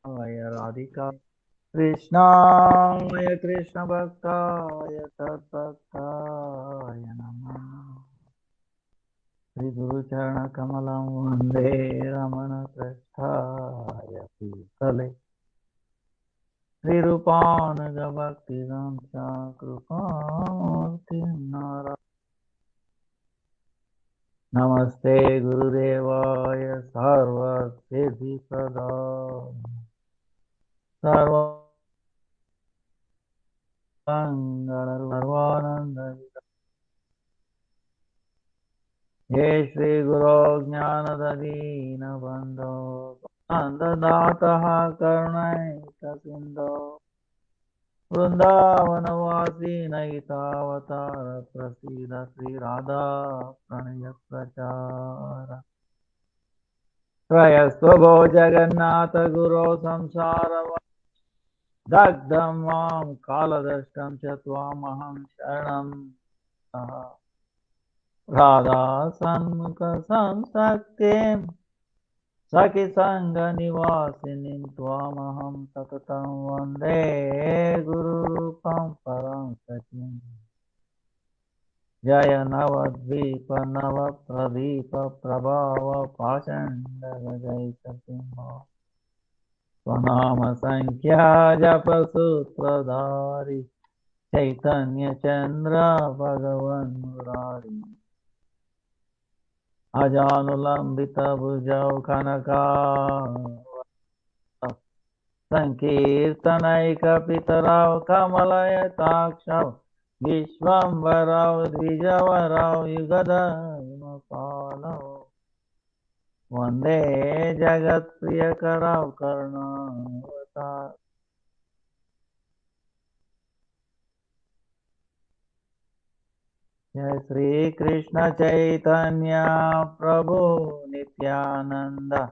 Radhika Krishnaya Krishna Bhaktaya Tadbhaktaya Namah Sri Guru Charana Kamalam Vande Ramana Prasthaya Bhutale Sri Rupanaga Bhakti Ramcha Krupamurti Nara Namaste Guru Devaya Sarva Siddhi Sada Sarva Sarvananda Ye Shri Guru Jnana Dina Bandho Andadataha Karunai Kasindo Vrindavanavasi Naitavatar Prasida Sri Radha Pranaya Prachara Trayasvabho Jagannatha Guru Samsara Dagdam Mam Kaladashtam Chatvamaham Sharanam Radha Sanmukha Samsaktim Saki Sangha Nivasinim Tvamaham Satatam Vande Guru Rupam Param Sakim Jaya Navadvipa Nava Pradeepa Prabhava Pachanda Jai Satimha Swanama Sankhya Japa Sutradhari Chaitanya Chandra Bhagavan Murari Ajanulambita Bhujau Kanaka Sankirtanaika Pitarao Kamalaya Takshau Vishwambarao Dvijavarao Yugada Palau Vande Jagat Priyakarao Karnavata Jai Sri Krishna Chaitanya Prabhu Nityananda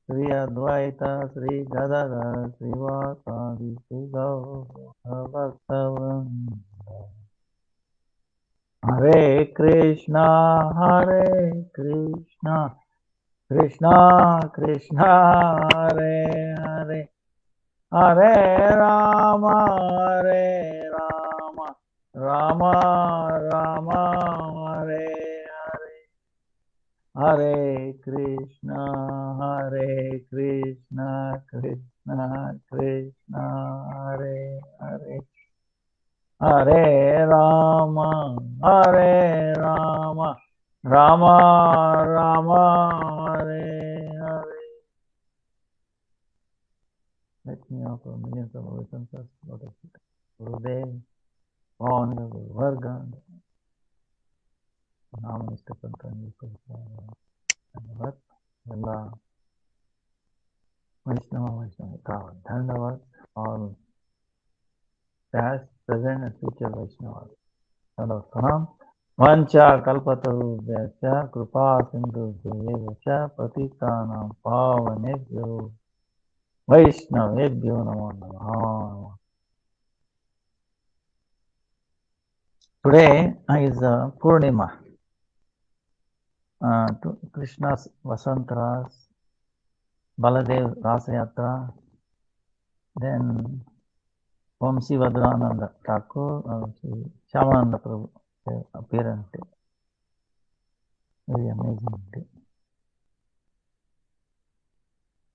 Sri Advaita Sri Gadadhar Sri Vasadi Sri Gaura Bhaktavrinda Hare Krishna Krishna Krishna Hare Hare Hare Rama Rama Rama Hare Hare Hare Krishna Krishna Krishna Hare Hare Hare Rama Rama Rama Hare Hare. Let me offer millions of obeisance Lotus feet. Gurudev, Pawan Guru Varga, Namanista Pantani Dhanyavad, Valla Vaishnava Dhanyavad, all past, present and future Vaishnavas. Hello, Pranam. Vancha Kalpatarubhyascha Kripa Sindhubhyascha Patitanam Pavanebhyo Vaishnavebhyo Namo Namaha. Today is Purnima, Krishna's Vasantaras, Baladev Rasa Yatra, then Vamsi Vadrananda Thakur, Shamananda Prabhu appearance day. Very amazing day.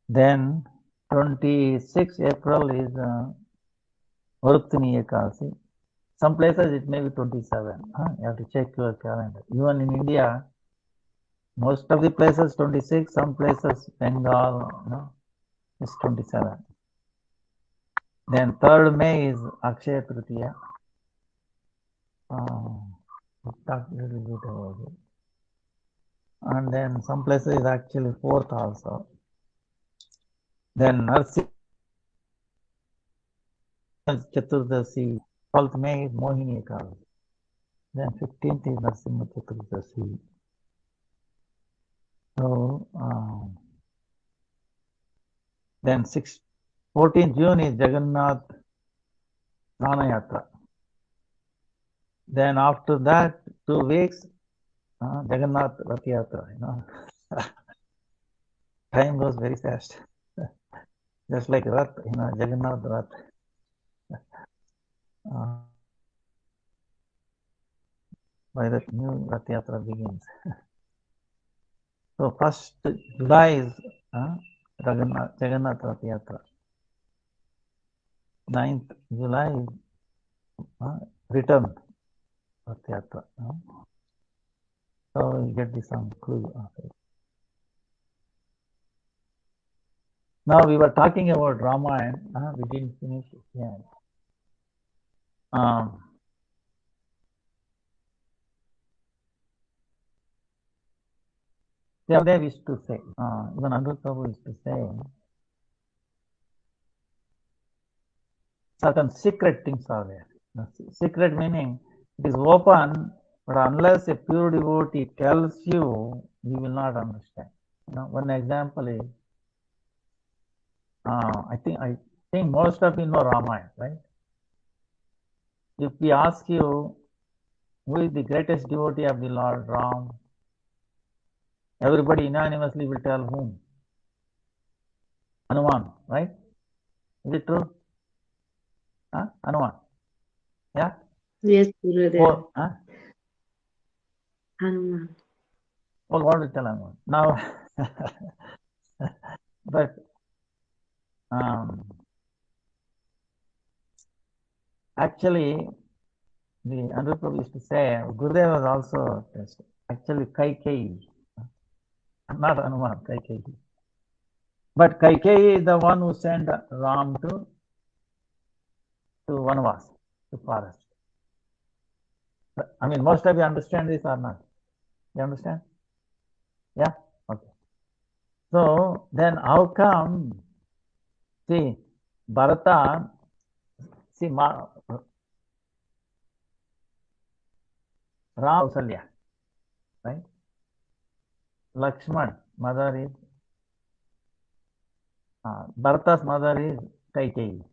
Then 26 April is Varuktini Ekadasi. Some places it may be 27. You have to check your calendar. Even in India, most of the places 26, some places Bengal, it's 27. Then 3rd May is Akshaya Tritiya. We'll talk a little bit about it. And then some places is actually 4th also. Then Narsimha Chaturdasi, 12th May is Mohini Ekadasi. Then 15th is Narsimha Chaturdasi. So, then 14th June is Jagannath Rana Yatra. Then after that, 2 weeks, Jagannath Rath Yatra, Time goes very fast. just like Rath, Jagannath Rath. By that new Rath Yatra begins. So 1st July is Jagannath Rath Yatra. 9th July is return Rath Yatra. So you get some clue of it. Now we were talking about Ramayana. We didn't finish it yet. The other day used to say, even Andhra Prabhu used to say, certain secret things are there. Secret meaning it is open, but unless a pure devotee tells you, you will not understand. One example is, I think most of you know Ramayana, right? If we ask you, who is the greatest devotee of the Lord Ram? Everybody unanimously will tell whom? Hanuman, right? Is it true? Hanuman. Yeah? Yes, Gurudev. Hanuman. Well, what will tell Hanuman? Now, but actually, the Andhra Prabhu used to say, Gurudev was also actually Kaikeyi, not Hanuman, Kaikeyi. But Kaikeyi is the one who sent Ram to Vanvas, to forest. I mean, most of you understand this or not? You understand? Yeah? Okay. So, then how come, see, Bharata, see, Ram, Kausalya, right? Lakshman, mother is, Bharata's mother is Kaikeyi.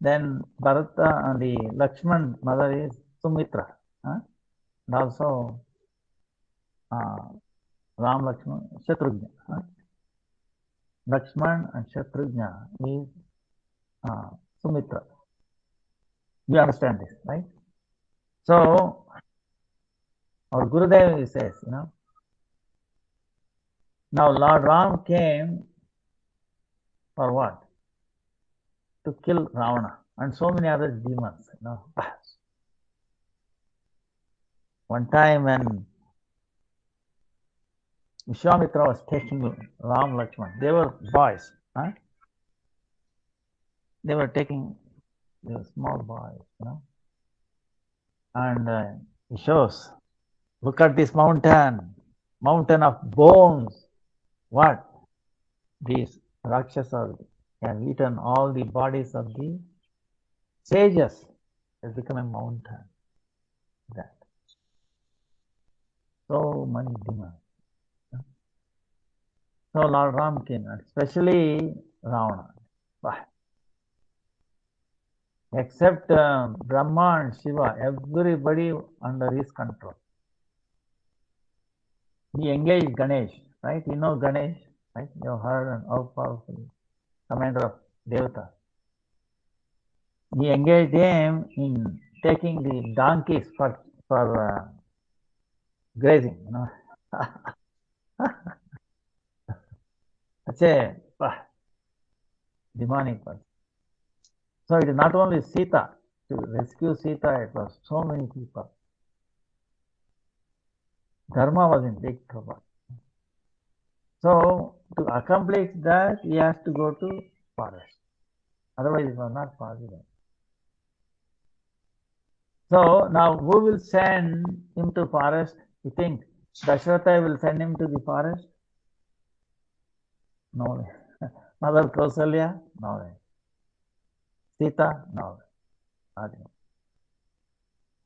Then Bharata and the Lakshman mother is Sumitra. And also Ram Lakshman, Shatrugna. Lakshman and Shatrugna is Sumitra. You understand this, right? So our Gurudev says, now Lord Ram came for what? To kill Ravana and so many other demons. One time when Vishwamitra was taking Ram Lakshman, they were boys. They were taking the small boys, and he shows, look at this mountain of bones. What? These Rakshasas have eaten all the bodies of the sages. Has become a mountain. That. So many demons. So Lord Ram came, especially Ravana. Except Brahma and Shiva, everybody under his control. He engaged Ganesh, right? You know Ganesh, right? You have heard how powerful commander of Devata. He engaged him in taking the donkeys for grazing, That's a demonic person. So it is not only Sita. To rescue Sita, it was so many people. Dharma was in big trouble. So to accomplish that, he has to go to forest. Otherwise, it was not possible. So now, who will send him to forest? You think Dashratha will send him to the forest? No. Mother Kausalya? No. Sita? No.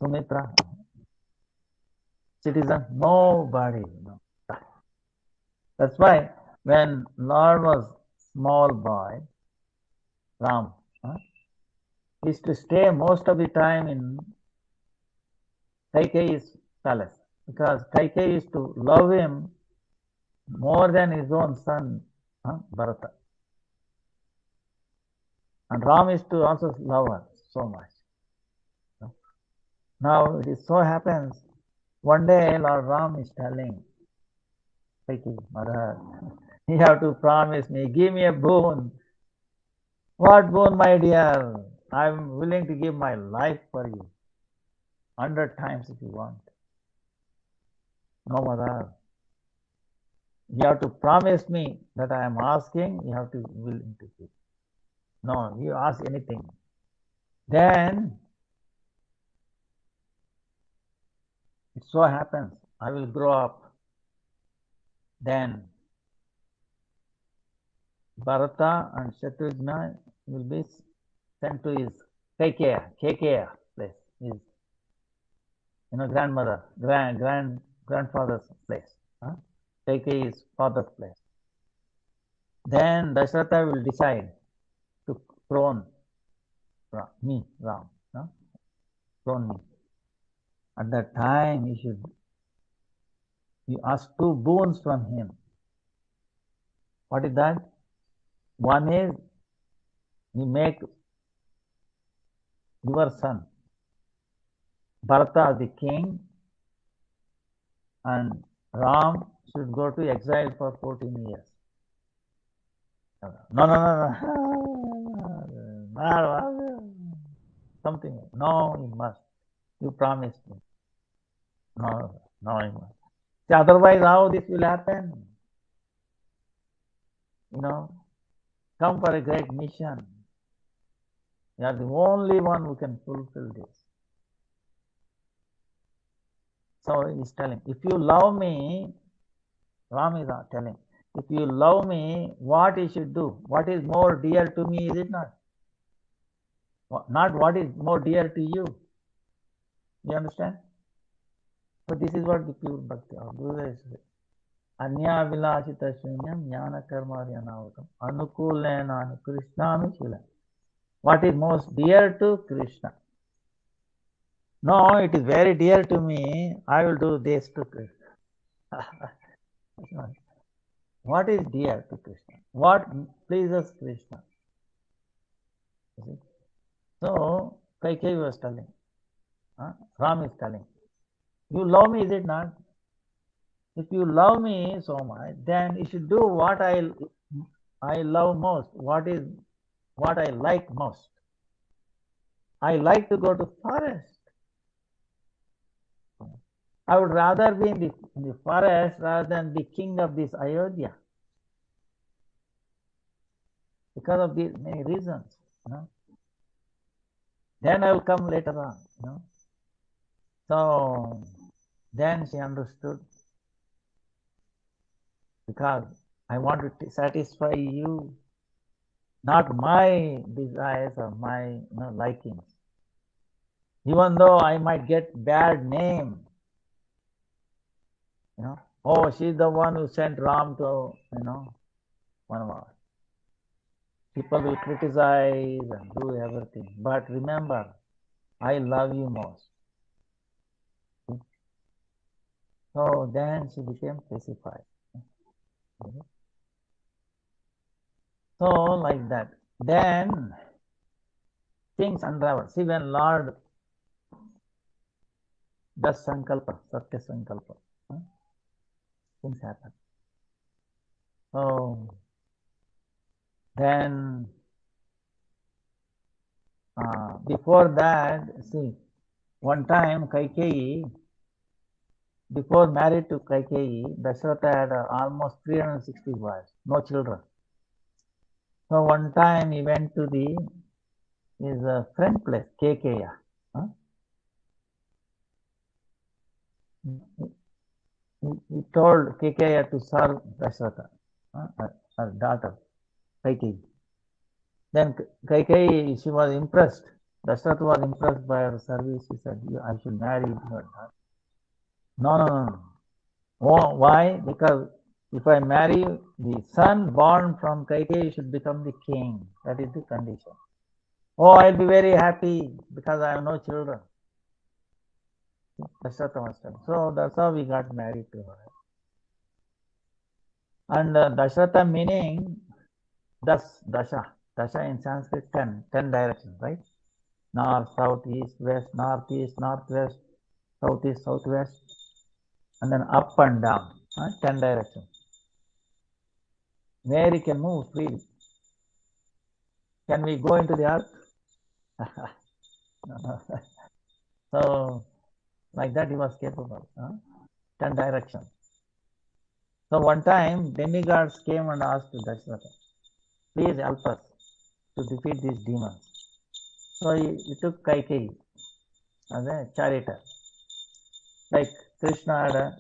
Sumitra? Citizen? Nobody. No. That's why when Lord was small boy, Ram, he used to stay most of the time in Kaikeyi's palace, because Kaikeyi used to love him more than his own son, Bharata. And Ram is to also love her so much. Now it is so happens, one day Lord Ram is telling Kaikeyi, Mother, you have to promise me, give me a boon. What boon, my dear? I am willing to give my life for you. 100 times if you want. No, Mother. You have to promise me that I am asking, you have to be willing to give. No, you ask anything. Then it so happens, I will grow up. Then Bharata and Shatrugna will be sent to his Kaikeyi place, his grandfather's place. Kaikeyi is father's place. Then Dasharatha will decide to crown me, Ram. Crown me. At that time, you ask two boons from him. What is that? One is, you make your son Bharata the king, and Ram should go to exile for 14 years. No. Something. No, you must. You promised me. No, you must. See, otherwise, how this will happen? Come for a great mission. You are the only one who can fulfill this. So he is telling, if you love me, Ram is telling, if you love me, what you should do? What is more dear to me, is it not? Not what is more dear to you. You understand? So this is what the pure bhakti of Guru is. Anya vilashita shunyam jnana karma dhyanavutam anukulena Krishna anushila. What is most dear to Krishna? No, it is very dear to me. I will do this to Krishna. What is dear to Krishna? What pleases Krishna? So Kaikeyi was telling, Ram is telling, you love me, is it not? If you love me so much, then you should do what I love most. What I like most? I like to go to forest. I would rather be in the forest rather than be king of this Ayodhya. Because of these many reasons. Then I will come later on. So then she understood, because I want to satisfy you, not my desires or my likings. Even though I might get bad name, oh, she's the one who sent Ram to Vanavas. People will criticize and do everything, but remember, I love you most. So then she became pacified. So like that. Then things unravel. See, when Lord does sankalpa, satya sankalpa, things happen. So then before that, see, one time Kaikeyi, before married to Kaikeyi, Dasharatha had almost 360 wives, no children. So one time he went to his friend place, Kaikeyi. He told Kaikeyi to serve Dasharatha, her daughter, Kaikeyi. Then Kaikeyi, she was impressed. Dasharatha was impressed by her service. He said, I should marry her. No. Oh, why? Because if I marry, the son born from Kaikeyi should become the king. That is the condition. Oh, I'll be very happy because I have no children. Dasharatha was telling. So that's how we got married to her. And Dasharatha meaning Dasha. Dasha in Sanskrit 10 directions, right? North, south, east, west, northeast, northwest, southeast, southwest, and then up and down, 10 directions. Where he can move freely. Can we go into the earth? So, like that he was capable. 10 directions. So one time, demigods came and asked Dasharatha, please help us to defeat these demons. So he took Kaikeyi as a charioteer. Like Krishna had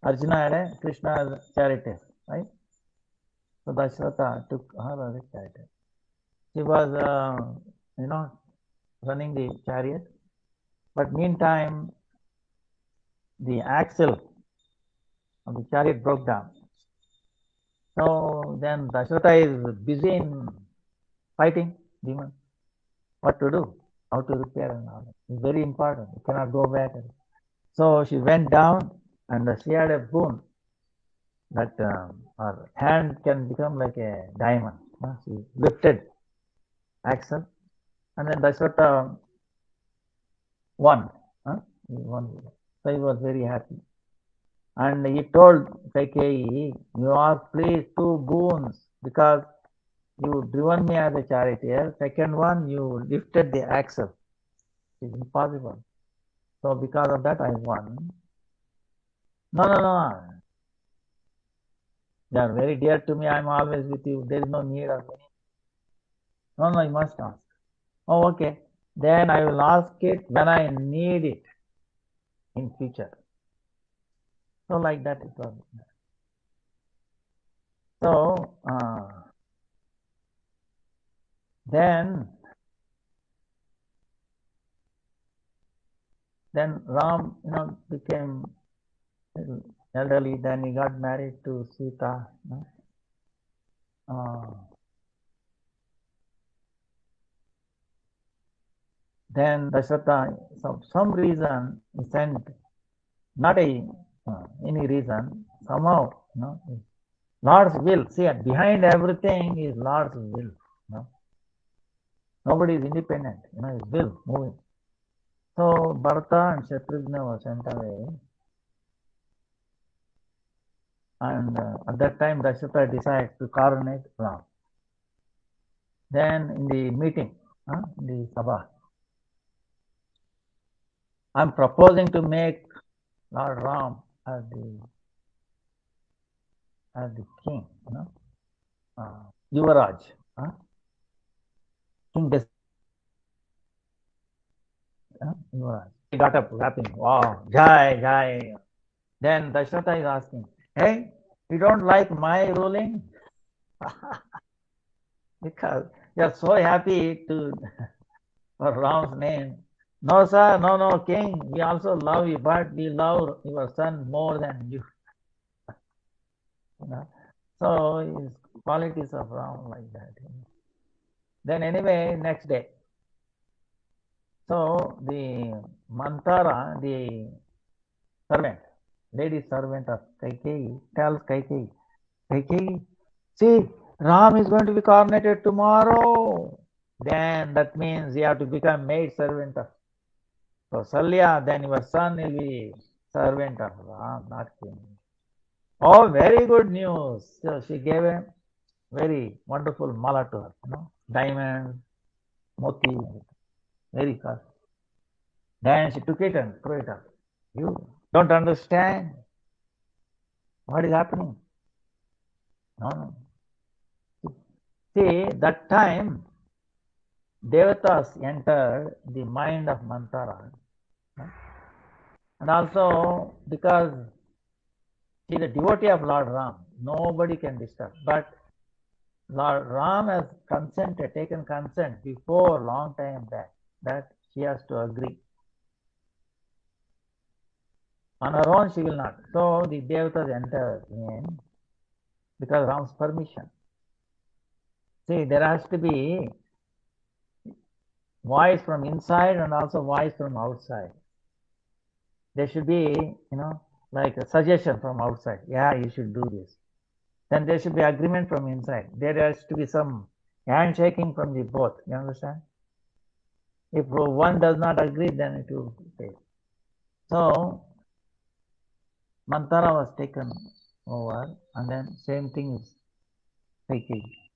Arjuna had a Krishna as a charioteer, right? So Dasharatha took her as a charioteer. She was, running the chariot. But meantime, the axle of the chariot broke down. So then Dasharatha is busy in fighting demons. What to do? How to repair and all that. It's very important. You cannot go back. So she went down and she had a boon that her hand can become like a diamond. She lifted axle and then Dasharatha won. He won. So he was very happy. And he told Kaikeyi, you are pleased 2 boons because you driven me as a charioteer. Second one, you lifted the axle. It's impossible. So because of that, I won. No. You are very dear to me. I am always with you. There is no need of any. No, you must ask. Oh, okay. Then I will ask it when I need it in future. So like that it was. So then Ram, became elderly. Then he got married to Sita. Then Dasharatha, some reason, he sent, not any reason, somehow, Lord's will. See, behind everything is Lord's will. Nobody is independent. His will moving. So Bharata and Shatrugna were sent away. And at that time, Dasharatha decided to coronate Ram. Then in the meeting, in the Sabha, I'm proposing to make Lord Ram as the king, Yuvaraj, king. Yuvaraj. He got up rapping, wow, Jai. Then Dasharatha is asking, hey, you don't like my ruling? Because you are so happy for Ram's name. No, sir, no, king, we also love you, but we love your son more than you. So his qualities of Ram like that. Then anyway, next day. So the Mantara, the servant, lady servant of Kaikeyi, tells Kaikeyi, see, Ram is going to be coronated tomorrow. Then that means you have to become maid servant of Kausalya. Then your son will be servant of Ram, not king. Oh, very good news. So she gave a very wonderful mala to her, diamond, moti, very costly. Then she took it and threw it up. You don't understand what is happening. No. See, that time, Devatas entered the mind of Mantara. And also, because she is a devotee of Lord Ram, nobody can disturb. But Lord Ram has taken consent before long time back, that she has to agree. On her own, she will not. So the Devatas entered in because Ram's permission. See, there has to be voice from inside and also voice from outside. There should be, like a suggestion from outside. Yeah, you should do this. Then there should be agreement from inside. There has to be some Handshaking from the both. You understand? If one does not agree, then it will fail. So Mantara was taken over, and then same thing is Kaikeyi.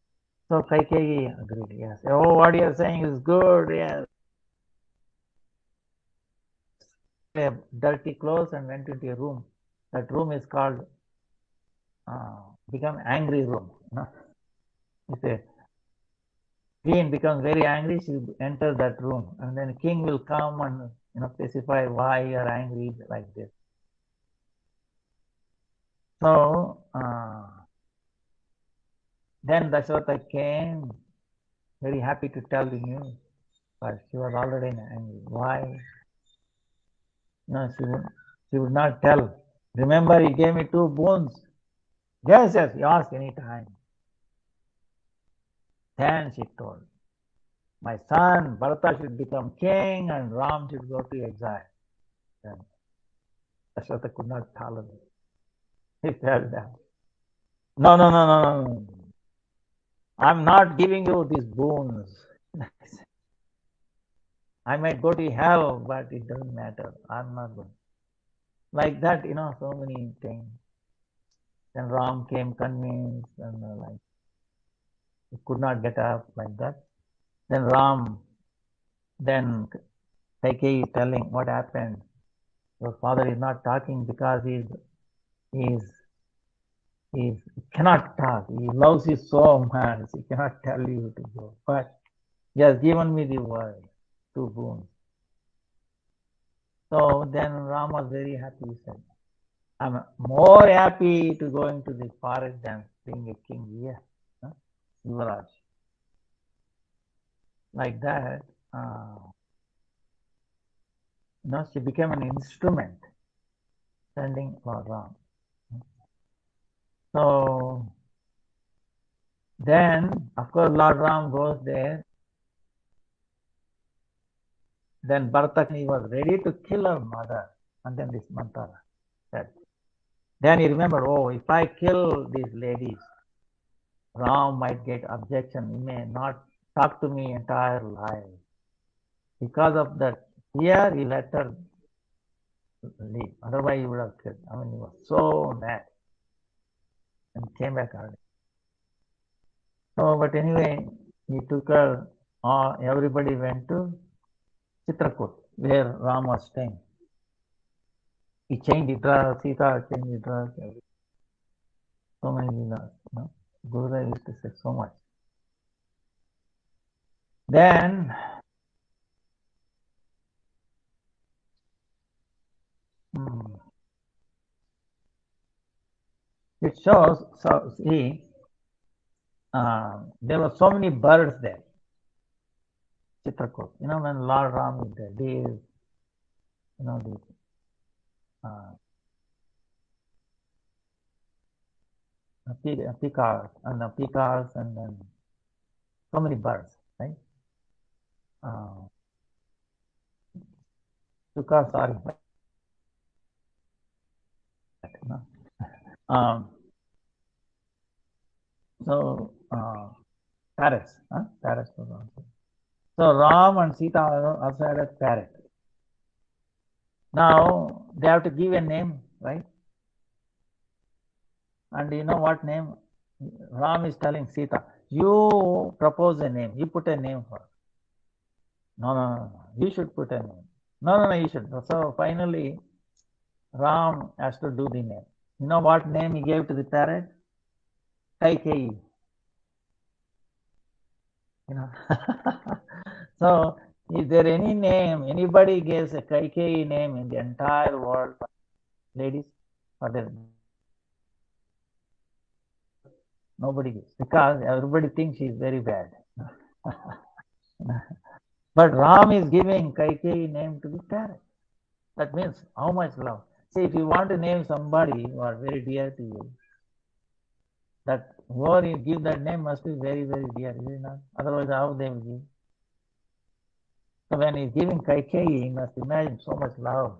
So Kaikeyi agreed. Yes. Oh, what you are saying is good. Yes. Dirty clothes and went into a room. That room is called become angry room. If a queen becomes very angry, she enters that room, and then king will come and specify why you are angry like this. So then Yashoda came, very happy to tell the news, but she was already angry. Why? No, she would not tell. Remember, he gave me 2 boons. Yes, you ask any time. Then she told, my son, Bharata should become king and Ram should go to exile. Then Yashoda could not tolerate. He fell down. No. I'm not giving you these boons. I might go to hell, but it doesn't matter. I'm not going. Like that, so many things. Then Ram came convinced and like he could not get up like that. Then Kaikeyi is telling what happened. Your father is not talking because he cannot talk. He loves you so much. He cannot tell you to go. But he has given me the word, 2 boons. So then Ram was very happy. He said, I'm more happy to go into the forest than being a king here. Yuvraj. Like that, she became an instrument sending Lord Ram. So then, of course, Lord Ram goes there. Then Bharata, he was ready to kill her mother. And then this Mantara said. Then he remembered, if I kill these ladies, Ram might get objection. He may not talk to me entire life. Because of that fear, he let her leave. Otherwise, he would have killed. He was so mad and came back early. So, but anyway, he took her. Everybody went to Chitrakoot, where Ram was staying. He changed the dress, Sita changed the dress. So many leelas. Guru used to say so much. Then it shows, see, there were so many birds there. Chitrakoot. When Lord Ram is there, these, the peacocks and then so many birds, right? Sorry. So parrots, parrots was also. So Ram and Sita also had a parrot. Now they have to give a name, right? And you know what name? Ram is telling Sita, you propose a name, you put a name for her. No, you should put a name. No, you should. So finally, Ram has to do the name. You know what name he gave to the parrot? Kaikeyi. So is there any name, anybody gives a Kaikeyi name in the entire world, ladies? Nobody gives, because everybody thinks she is very bad. But Ram is giving Kaikeyi name to the parrot. That means how much love. See, if you want to name somebody who are very dear to you, that whoever you give that name must be very, very dear, is it not? Otherwise, how they will give? So when he's giving Kaikeyi, he must imagine so much love.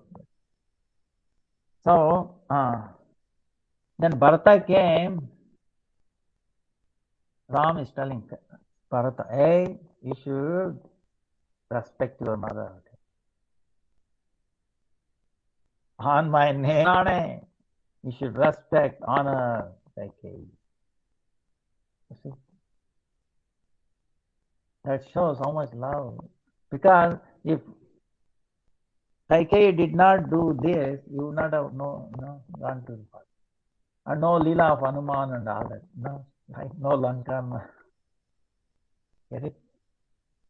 So then Bharata came. Ram is telling Bharata, hey, you should respect your mother. On my name, you should respect, honor Kaikeyi. You see? That shows how much love. Because if Kaikeyi did not do this, you would not have gone to the path. And no Leela of Hanuman and all that. No, right? No Lankan. Get it?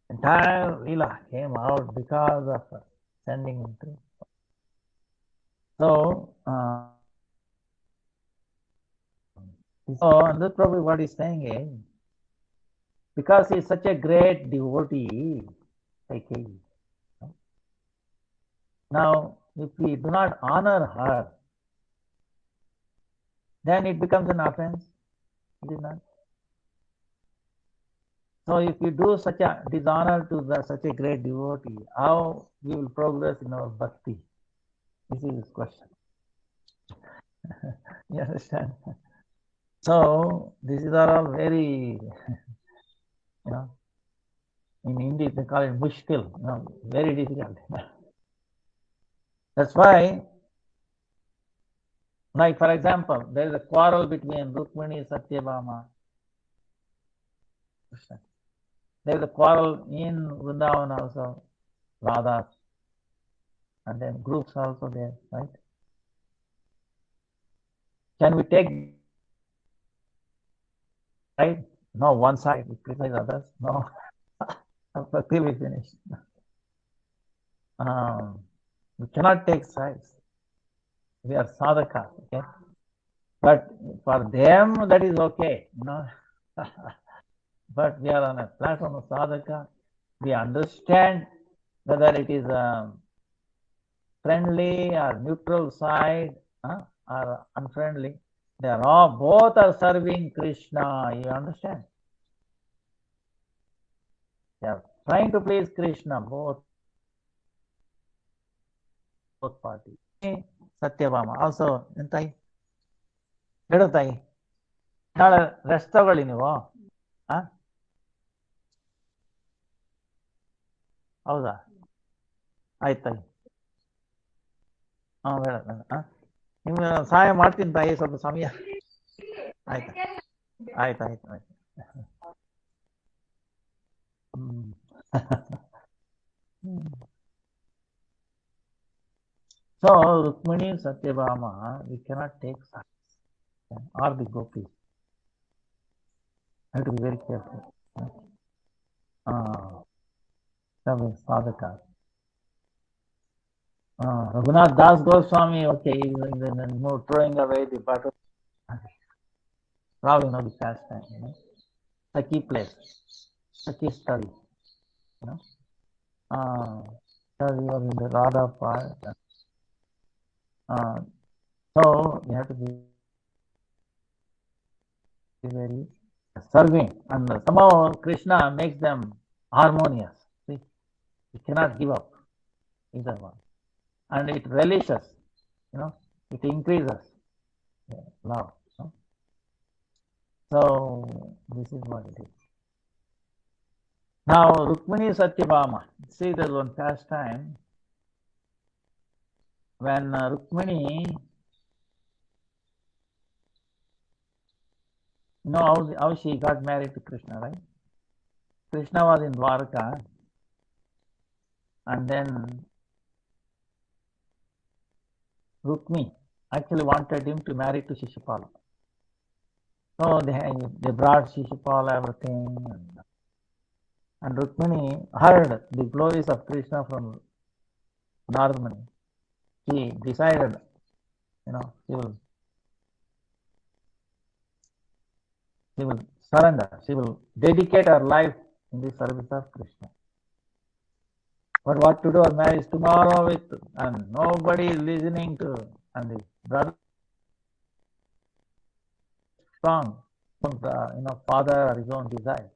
Entire Leela came out because of sending him to. So, and that's probably what he's saying is, because he's such a great devotee, Kaikeyi. Now, if we do not honor her, then it becomes an offense. It is not. So, if we do such a dishonor to such a great devotee, how we will progress in our bhakti? This is his question. You understand? So, these are all very, in Hindi they call it mushkil, very difficult. That's why, like for example, there is a quarrel between Rukmini and Satyabhama. There is a quarrel in Vrindavan also, Radha, and then groups also there, right? Can we take side? No, one side, we criticize others. No, until we finish. We cannot take sides. We are sadhakas, okay? But for them, that is okay, But we are on a platform of sadhaka. We understand whether it is a friendly or neutral side or unfriendly. They are all, both are serving Krishna. You understand? They are trying to please Krishna, both parties. Satyabhama also, entai ಹೇಳು ತಾಯಿ, ನಾಳೆ rest ತಗೊಳ್ಳಿ ನೀವು. ಹೌದಾ? ಆಯ್ತು ತಾಯಿ. ಬೇಡ ನಿಮ್ಗೆ ಸಹಾಯ ಮಾಡ್ತೀನಿ ತಾಯಿ, ಸ್ವಲ್ಪ ಸಮಯ. ಆಯ್ತು ಆಯ್ತು ಆಯ್ತು ಆಯ್ತು. So, Rukmini and Satyabhama, we cannot take sides. Or the gopis. I have to be very careful. Sadhaka. Raghunath Das Goswami, okay, throwing away the bottle. Now you know the pastime, Saki place, Saki study, study was in the Radha part. So you have to be very serving, and somehow Krishna makes them harmonious. See, you cannot give up either one, and it relishes, it increases love. So this is what it is. Now Rukmini Satyabhama. See, there's one pastime when Rukmini, how she got married to Krishna, right? Krishna was in Dwarka, and then Rukmi actually wanted him to marry to Shishupala. So they brought Shishupala, everything, and Rukmini heard the glories of Krishna from Narmani. She decided, she will surrender. She will dedicate her life in the service of Krishna. But what to do? Her marriage tomorrow and nobody is listening to, and the brother strong, father or his own desire.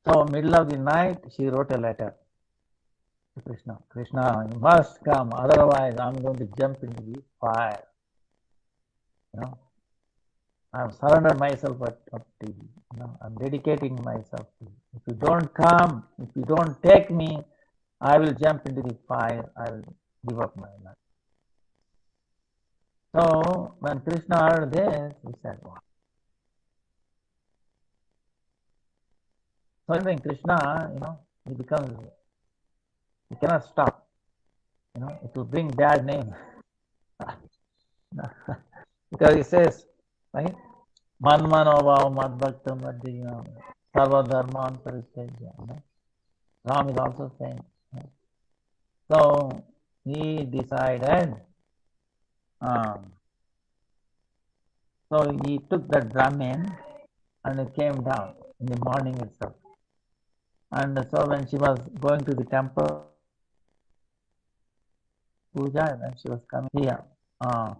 So middle of the night, she wrote a letter to Krishna. Krishna, you must come, otherwise I'm going to jump into the fire. I've surrendered myself up to you. I'm dedicating myself to you. If you don't come, if you don't take me, I will jump into the fire. I will give up my life. So when Krishna heard this, he said, wow. So when Krishna, he becomes, he cannot stop. It will bring bad name. Because he says, right? Manmano madbhakta madhya sarva dharman paristhya. Ram is also saying. So he decided, so he took the Brahmin and it came down in the morning itself. And so when she was going to the temple puja, when she was coming here,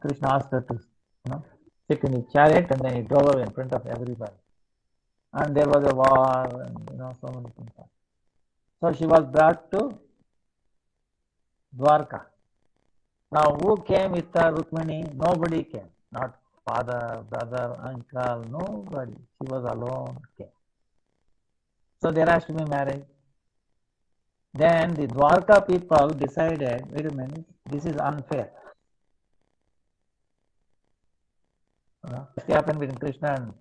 Krishna asked her to sit in the chariot, and then he drove away in front of everybody. And there was a war, and so many things. So she was brought to Dwarka. Now who came with her, Rukmini? Nobody came. Not father, brother, uncle, nobody. She was alone. Came. So there has to be marriage. Then the Dwarka people decided, wait a minute, this is unfair. What happened with Krishna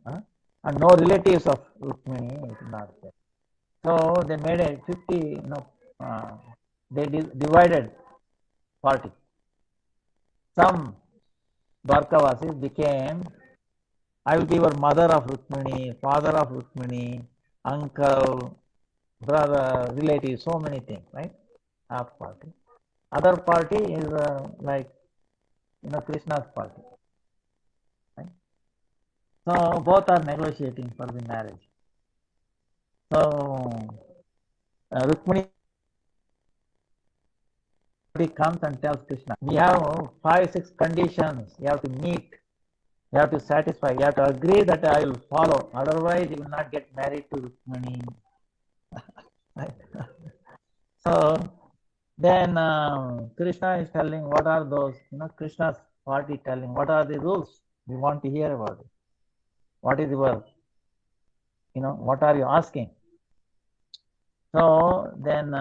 and no relatives of Rukmini, it is not there. So they made a 50, they divided party. Some Dwarkavasis became, I will be your mother of Rukmini, father of Rukmini, uncle, brother, relative, so many things, right? Half party. Other party is like, Krishna's party. Right? So both are negotiating for the marriage. So Rukmini comes and tells Krishna, we have 5-6 conditions you have to meet. You have to satisfy. You have to agree that I will follow. Otherwise, you will not get married to Rukmini. Right? So then Krishna is telling what are those, Krishna's party telling what are the rules. We want to hear about it. What is your, what are you asking? So then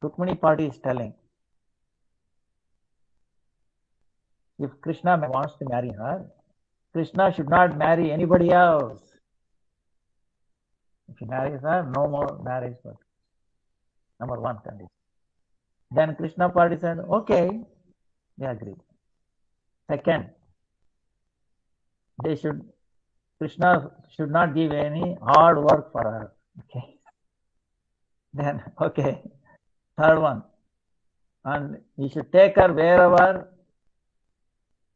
Rukmini party is telling, if Krishna wants to marry her, Krishna should not marry anybody else. If he marries her, no more marriage for her. Number one condition. Then Krishna party said, okay, they agreed. Second, Krishna should not give any hard work for her. Okay. Then, okay. Third one, and he should take her wherever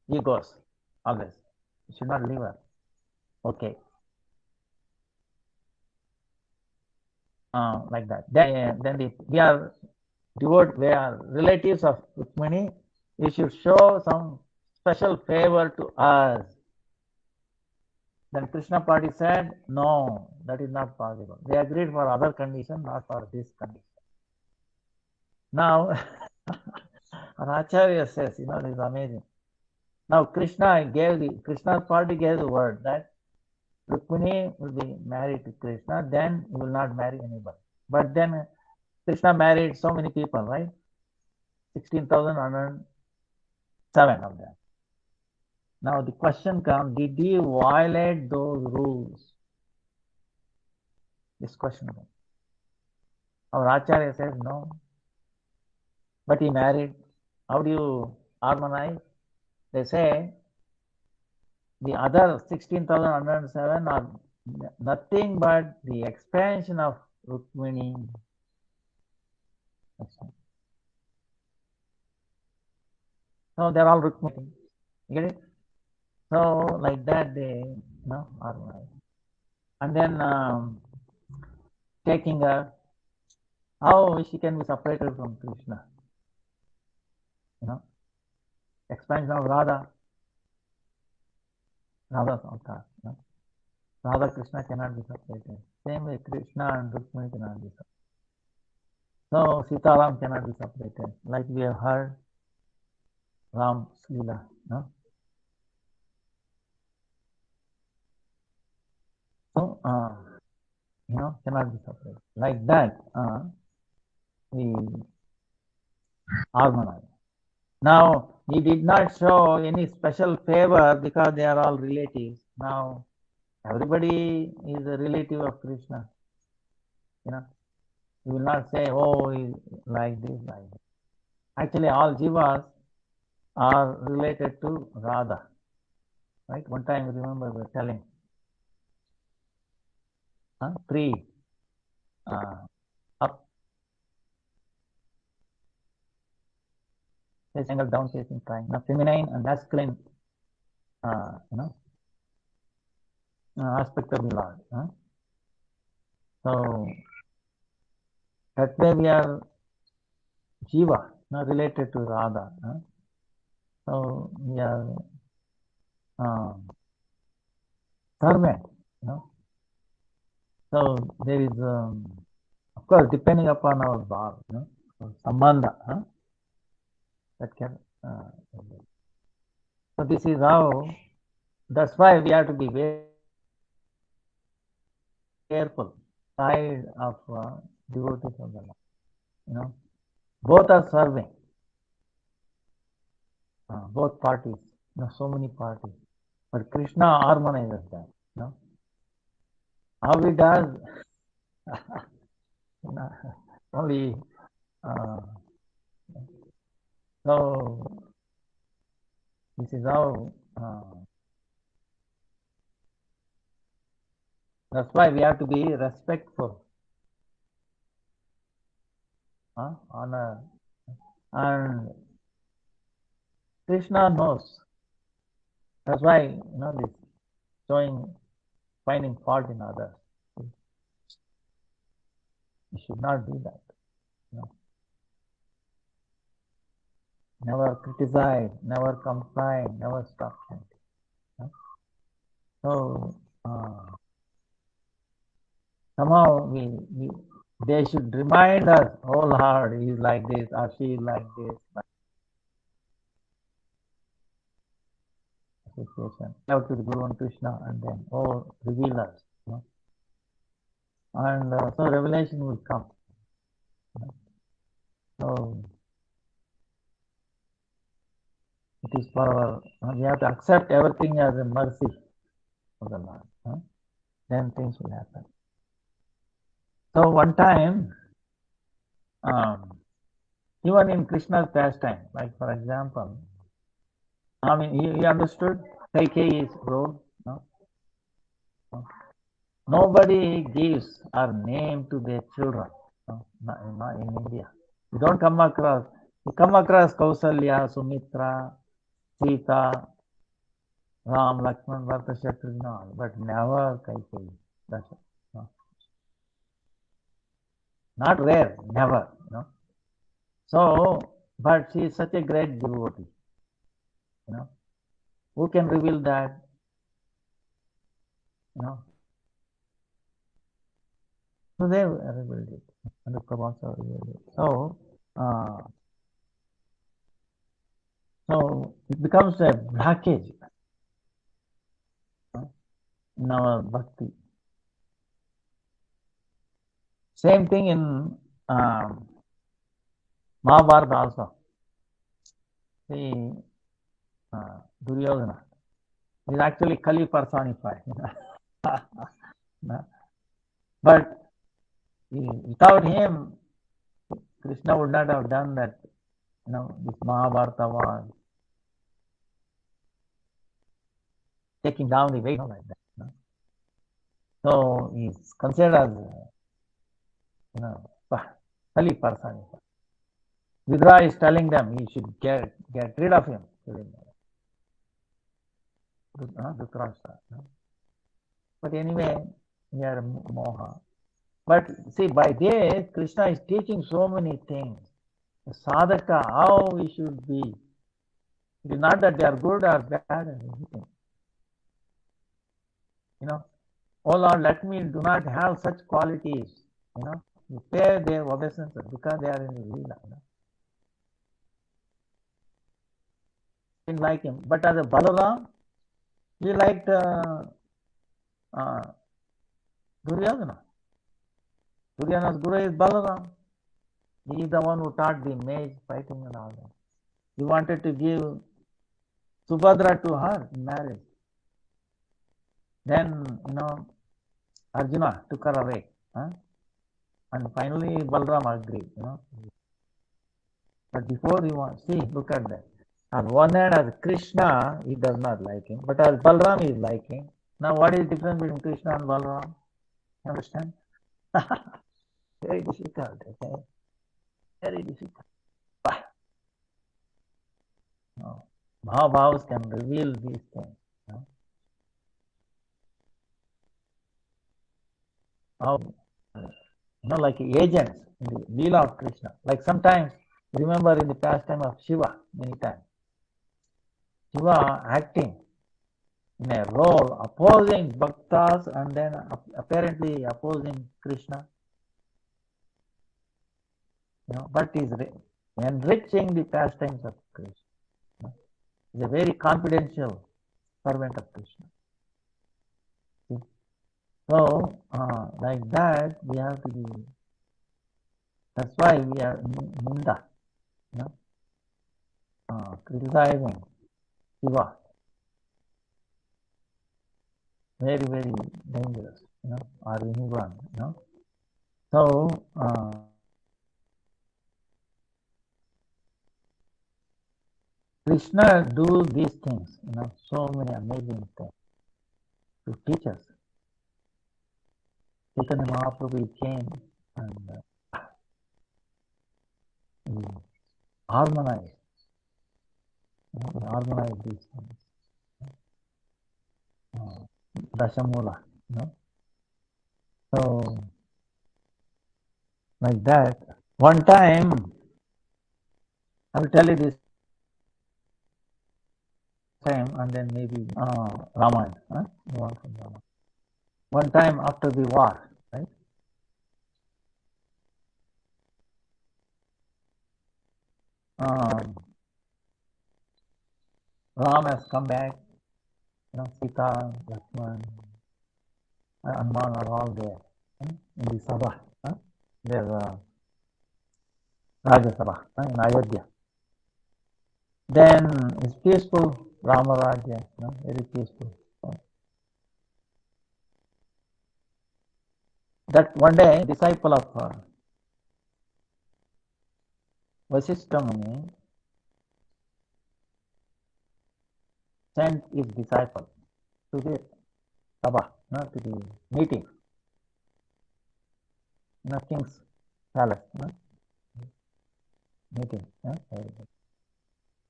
he goes, always. He should not leave her. Okay. Like that. Then we are relatives of Rukmini. You should show some special favor to us. Then Krishna party said, no, that is not possible. They agreed for other condition, not for this condition. Now, Acharya says, this is amazing. Now Krishna's party gave the word that Rukmini will be married to Krishna, then he will not marry anybody. But then Krishna married so many people, right? 16,107 of them. Now the question comes, did he violate those rules? This question comes. Our Acharya says no. But he married. How do you harmonize? They say the other 16,107 are nothing but the expansion of Rukmini. So they're all Rukmini. You get it? So like that they harmonize. And then taking her, how she can be separated from Krishna? Expansion of Radha's avatar. Radha Krishna cannot be separated. Same way Krishna and Rukmini cannot be separated. So Sitaram cannot be separated. Like we have heard Ram's Leela. So, cannot be separated. Like that, we harmonize. Now, he did not show any special favor because they are all relatives. Now, everybody is a relative of Krishna. You will not say, oh, he's like this, like that. Actually, all jivas are related to Radha. Right? One time, remember, we were telling three up facing angle, down facing triangle. Feminine and masculine, aspect of the Lord. So that way we are jiva, related to Radha. So we are servant. So there is, of course, depending upon our bhav, sambandha, that can. So this is how. That's why we have to be very careful. Side of devotees of the Lord. Both are serving. Both parties. So many parties. But Krishna harmonizes that. How he does? Only. So this is how. That's why we have to be respectful, honor, and Krishna knows. That's why this finding fault in others. You should not do that. Never criticize, never complain, never stop chanting. So somehow they should remind us, oh Lord, he is like this, or she is like this. Situation. Out to the Guru and Krishna, and then reveal us. And so revelation will come. So it is for our, we have to accept everything as a mercy of the Lord. Then things will happen. So one time, even in Krishna's pastime, like for example, he understood Kaikeyi's role. Nobody gives or name to their children. Not in India. You don't come across. You come across Kausalya, Sumitra, Sita, Ram, Lakshman, Bharata, Shatrugna, but never Kaikeyi. That's it. Not rare, never. So, but she is such a great devotee. Who can reveal that? So they revealed it. And the Prabhupada revealed it. So it becomes a blockage in our bhakti. Same thing in Mahabharata also. See, Duryodhana is actually Kali personified. But without him, Krishna would not have done that. This Mahabharata was taking down the weight like that. So he's considered as Kali personified. Vidra is telling them he should get rid of him. But anyway, we are moha. But see, by this, Krishna is teaching so many things. Sadhaka, how we should be. It is not that they are good or bad or anything. Oh Lord, let me do not have such qualities. You pay their obeisances because they are in the Leela. Didn't like him. But as a Balaram, he liked Duryodhana. Duryodhana's guru is Balaram. He is the one who taught the mage fighting and all that. He wanted to give Subhadra to her in marriage. Then, Arjuna took her away. And finally Balaram agreed. But before he wants, see, look at that. On one hand, as Krishna, he does not like him, but as Balaram, he is liking. Now, what is the difference between Krishna and Balaram? You understand? Very difficult, okay? Very difficult. No. Mahabhavas can reveal these things. How, like agents in the Leela of Krishna. Like sometimes, remember in the pastime of Shiva, many times. Shiva acting in a role opposing bhaktas and then apparently opposing Krishna. But is enriching the pastimes of Krishna. Is a very confidential servant of Krishna. So, like that, we have to be. That's why we are Ninda, criticizing Shiva. Very, very dangerous, or anyone, So, Krishna do these things, so many amazing things to teach us. Chaitanya Mahaprabhu came and harmonized these things. Dashamula, So, like that. One time, I will tell you this time and then maybe Ramayana. One time after the war, right? Ram has come back, Sita, Lakshman, Hanuman are all there in the Sabha. There's Raja Sabha in Ayodhya. Then it's peaceful, Rama Rajya, very peaceful. That one day, disciple of Vasishtha Muni sent his disciple to the Sabha, to the meeting, king's palace, meeting.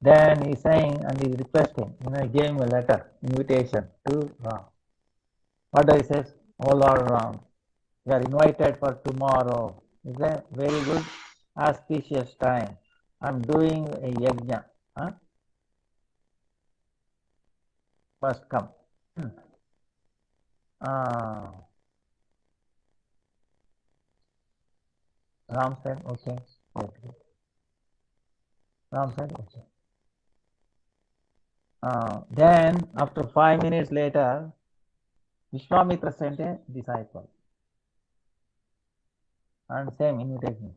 Then he's saying and he's requesting, he gave him a letter, invitation to Ram. What does he say? Oh Lord Ram, you are invited for tomorrow. Is a very good, auspicious time. I'm doing a yajna. Must come. Ram said, okay. Ram said, okay. Then, after 5 minutes later, Vishwamitra sent a disciple. And same invitation.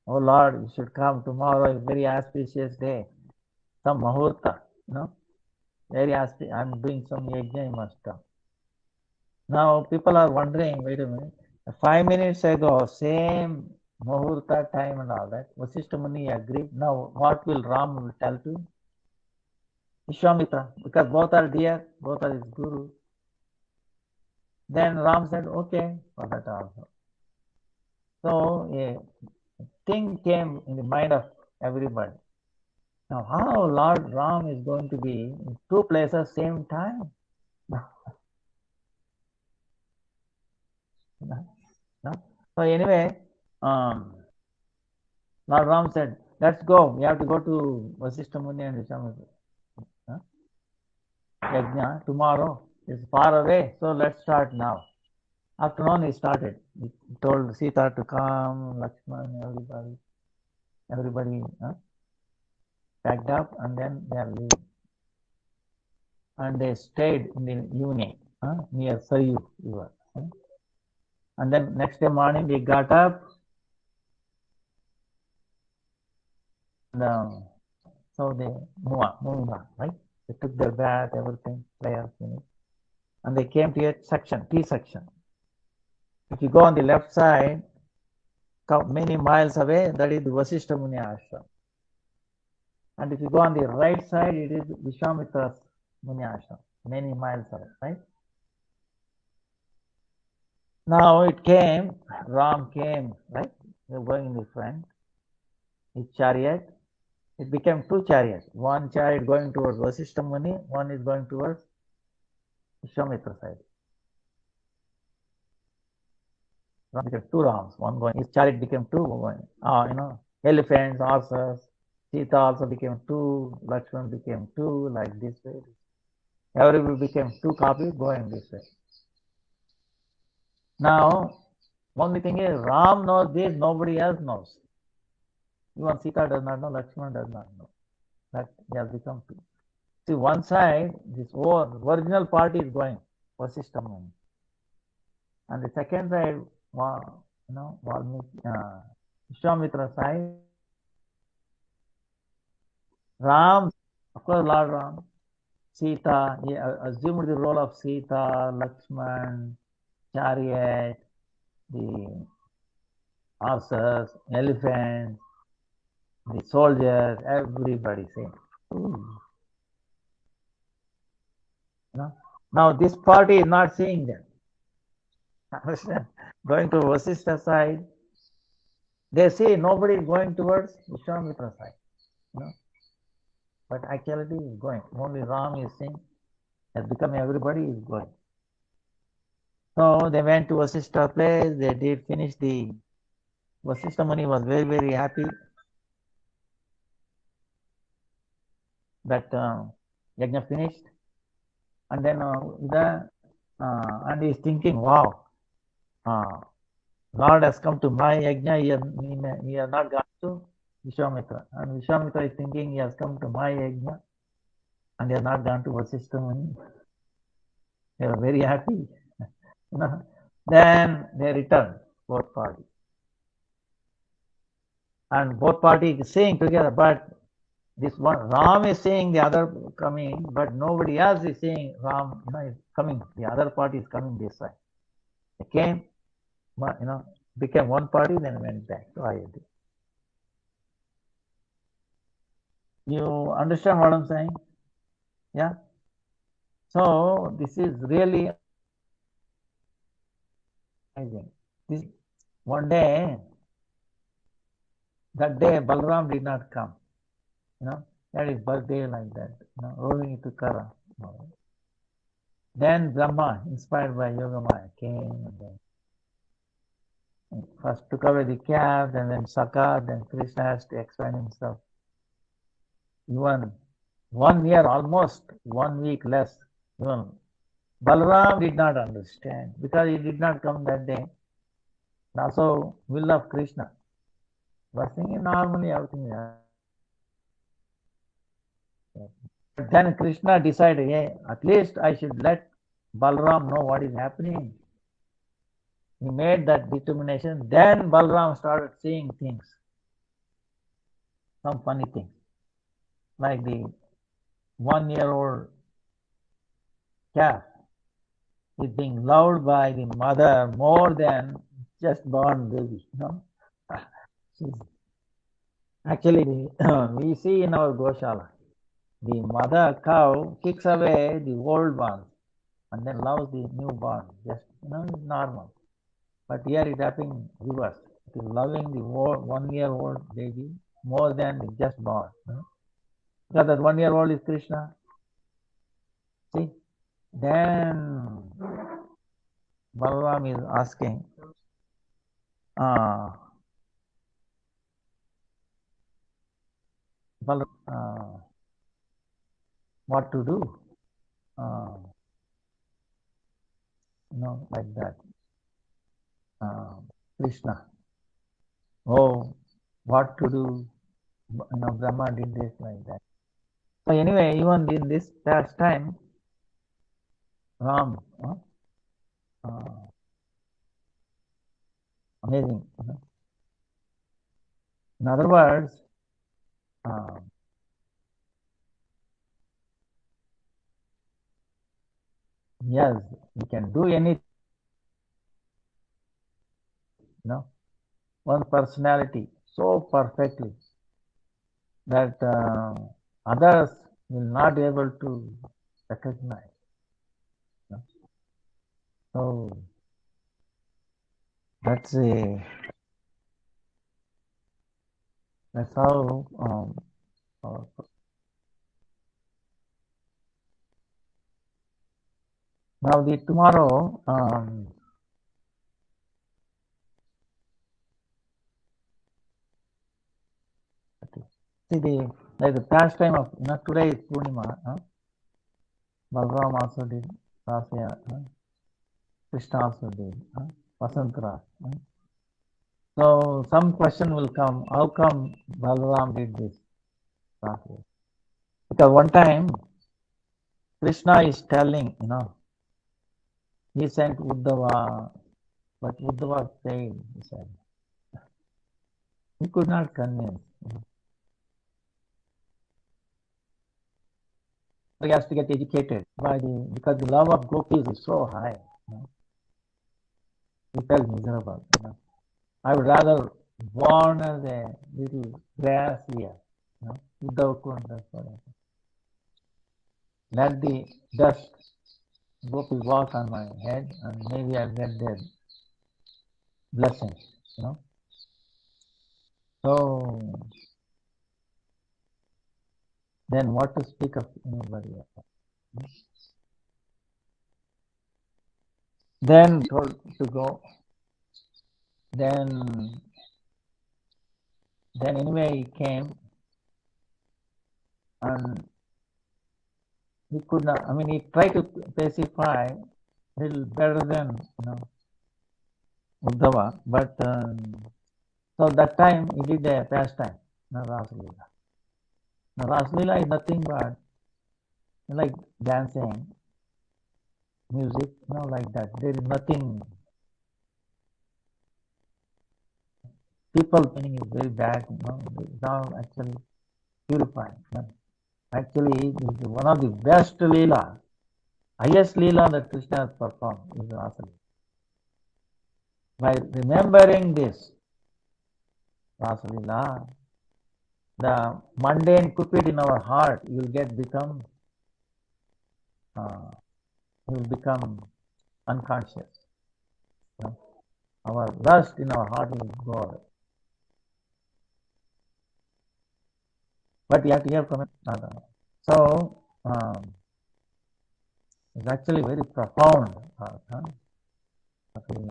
Oh Lord, you should come tomorrow, a very auspicious day. Some Mahurta, very auspicious. I'm doing some yajna, you must come. Now, people are wondering, wait a minute, 5 minutes ago, same Mahurta time and all that, Vasishtha Muni agreed. Now, what will Ram tell to Vishwamitra? Because both are dear, both are his guru. Then Ram said, okay, for that also. So, a thing came in the mind of everybody. Now, how Lord Ram is going to be in two places same time? So anyway, Lord Ram said, let's go. We have to go to Vasishtha Muni and Vishwamitra. Yajna tomorrow is far away, so let's start now. Afternoon he started. He told Sita to come, Lakshman, everybody packed up, and then they are leaving. And they stayed in the evening near Saryu river. And then next day morning he got up. And, so they moving on, right? They took their bath, everything, prayer finished. And they came to a section, tea section. If you go on the left side, many miles away, that is the Vasishtha Muni Ashram. And if you go on the right side, it is Vishwamitra Muni Ashram, many miles away, right? Now it came, Ram came, right? They were going in the front, his chariot. It became two chariots. One chariot going towards Vasishtha Muni, one is going towards Vishwamitra side. Ram became two Rams, one going, his chariot became two going, elephants, horses. Sita also became two, Lakshman became two, like this way. Everybody became two copies going this way. Now, only thing is, Ram knows this, nobody else knows. Even Sita does not know, Lakshman does not know. That they have become two. See, one side, this original party is going, Vasishtha Muni. And the second side, Vishwamitra side, Ram, of course, Lord Ram, Sita, he assumed the role of Sita, Lakshman, chariot, the horses, elephants, the soldiers, everybody same. Now this party is not seeing them. Going to Vasishtha side, they see nobody is going towards Vishwamitra side. But actuality is going. Only Ram is seeing, has become everybody is going. So they went to Vasishtha place, they did finish the, Vasishtha Muni was very, very happy that yajna finished. And then and he's thinking, wow, Lord has come to my yajna, he has not gone to Vishwamitra. And Vishwamitra is thinking, he has come to my yajna and he has not gone to Vasishtha Muni. They were very happy. Then they returned, both parties. And both parties saying together, but this one, Ram is saying the other coming, but nobody else is saying Ram is coming. The other party is coming this side. They came, became one party, then went back to Ayodhya. You understand what I'm saying? Yeah? So this is really amazing. This one day, that day Balaram did not come. That is birthday like that, rolling into Kara. Then Brahma, inspired by Yogamaya, came and then first took away the cap, and then Saka, then Krishna has to explain himself. Even 1 year, almost 1 week less. Even Balaram did not understand because he did not come that day. Also, will of Krishna. But thinking normally everything is. Then Krishna decided, hey, at least I should let Balaram know what is happening. He made that determination. Then Balaram started seeing things, some funny things, like the 1-year-old calf is being loved by the mother more than just born baby. Actually, we see in our Goshala, the mother cow kicks away the old ones and then loves the newborn. Just, it's normal. But here it happening reverse. It is loving the 1-year-old baby more than the just born. Because that 1-year-old is Krishna. See? Then Balaram is asking, what to do? Like that. Krishna. Oh, what to do? Brahma did this like that. So anyway, even in this past time, Ram Amazing. In other words, yes, we can do anything. One personality so perfectly that others will not be able to recognize. So that's how now the tomorrow see the pastime of today is Purnima. Balaram also did Rasya. Krishna also did Vasantara. So some question will come: how come Balaram did this? Because one time Krishna is telling, he sent Uddhava, but Uddhava failed. He said he could not convince. So he has to get educated because the love of gopis is so high. He felt miserable. I would rather born as a little grass here, without contact. Let the dust gopis walk on my head, and maybe I'll get their blessings. So then, what to speak of anybody else? Then told to go. Then anyway he came, and he could not. He tried to pacify a little better than Uddhava, but so that time he did a pastime, Rasalila. Now Rasalila is nothing but like dancing, music, like that. There is nothing. People thinking is very bad, It's not actually purifying. Actually, it is one of the best Leela, highest Leela that Krishna has performed is Rasalila. By remembering this Rasalila, the mundane cupid in our heart will become unconscious. Our lust in our heart will go away. But you have to hear from it. So it's actually very profound. It's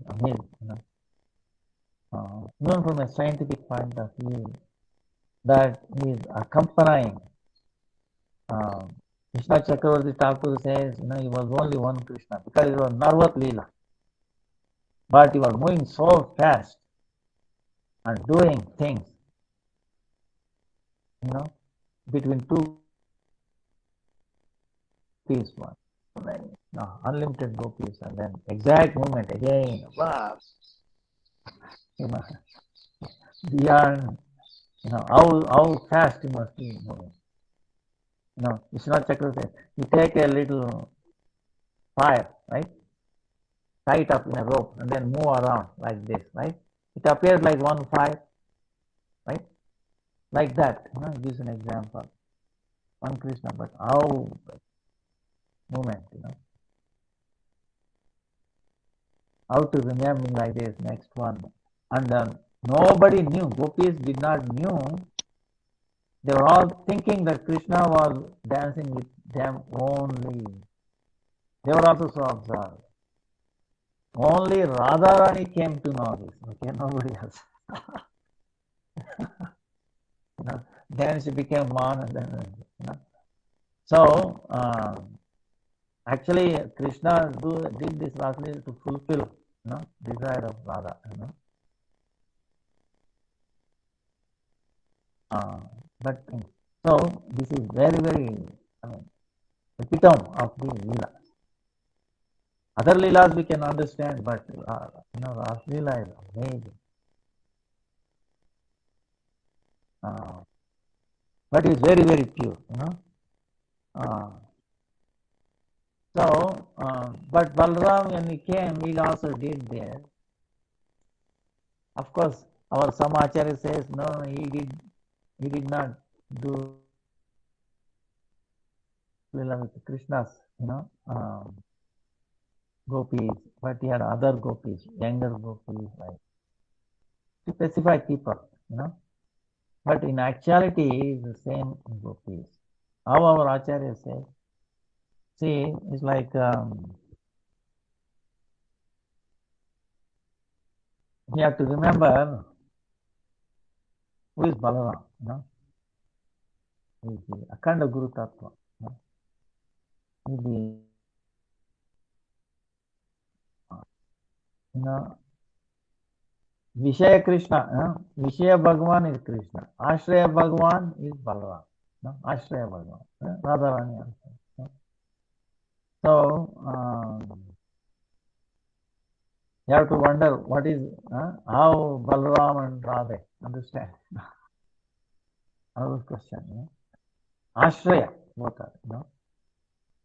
amazing. Even from a scientific point of view, that is accompanying. Krishna Chakravarti Thakur says, he was only one Krishna because it was Narvat Leela. But he was moving so fast and doing things, between two gopis, unlimited gopis, and then exact movement again, beyond, how fast he must be moving. Krishna Chakravarti says, you take a little fire, right? Tie it up in a rope and then move around like this, right? It appears like one fire, right? Like that, it gives an example. One Krishna, but how movement, how to remember like this, next one. And nobody knew, gopis did not knew. They were all thinking that Krishna was dancing with them only. They were also so absorbed. Only Radharani came to know this, okay, nobody else. Then she became man, and then, So, actually, Krishna did this lastly to fulfill, desire of Radha, But so this is very, very, epitome of the Leela. Other Leelas we can understand, but Ras Leela is amazing. But it's very, very pure, but Balaram, when he came, he also did there. Of course, our Samacharya says, no, he did not do Leela with Krishna's, gopis, but he had other gopis, younger gopis, like to specify people, but in actuality, it's the same gopis. How our Acharya says, see, it's like we have to remember who is Balaram, He is the Akhanda Guru Tattva. He is the, Vishaya Krishna, Vishaya Bhagavan is Krishna. Ashraya Bhagavan is Balaram. Ashraya Bhagavan, Radharani also. So, you have to wonder what is, how Balaram and Radha understand. Another question. Ashraya, both are,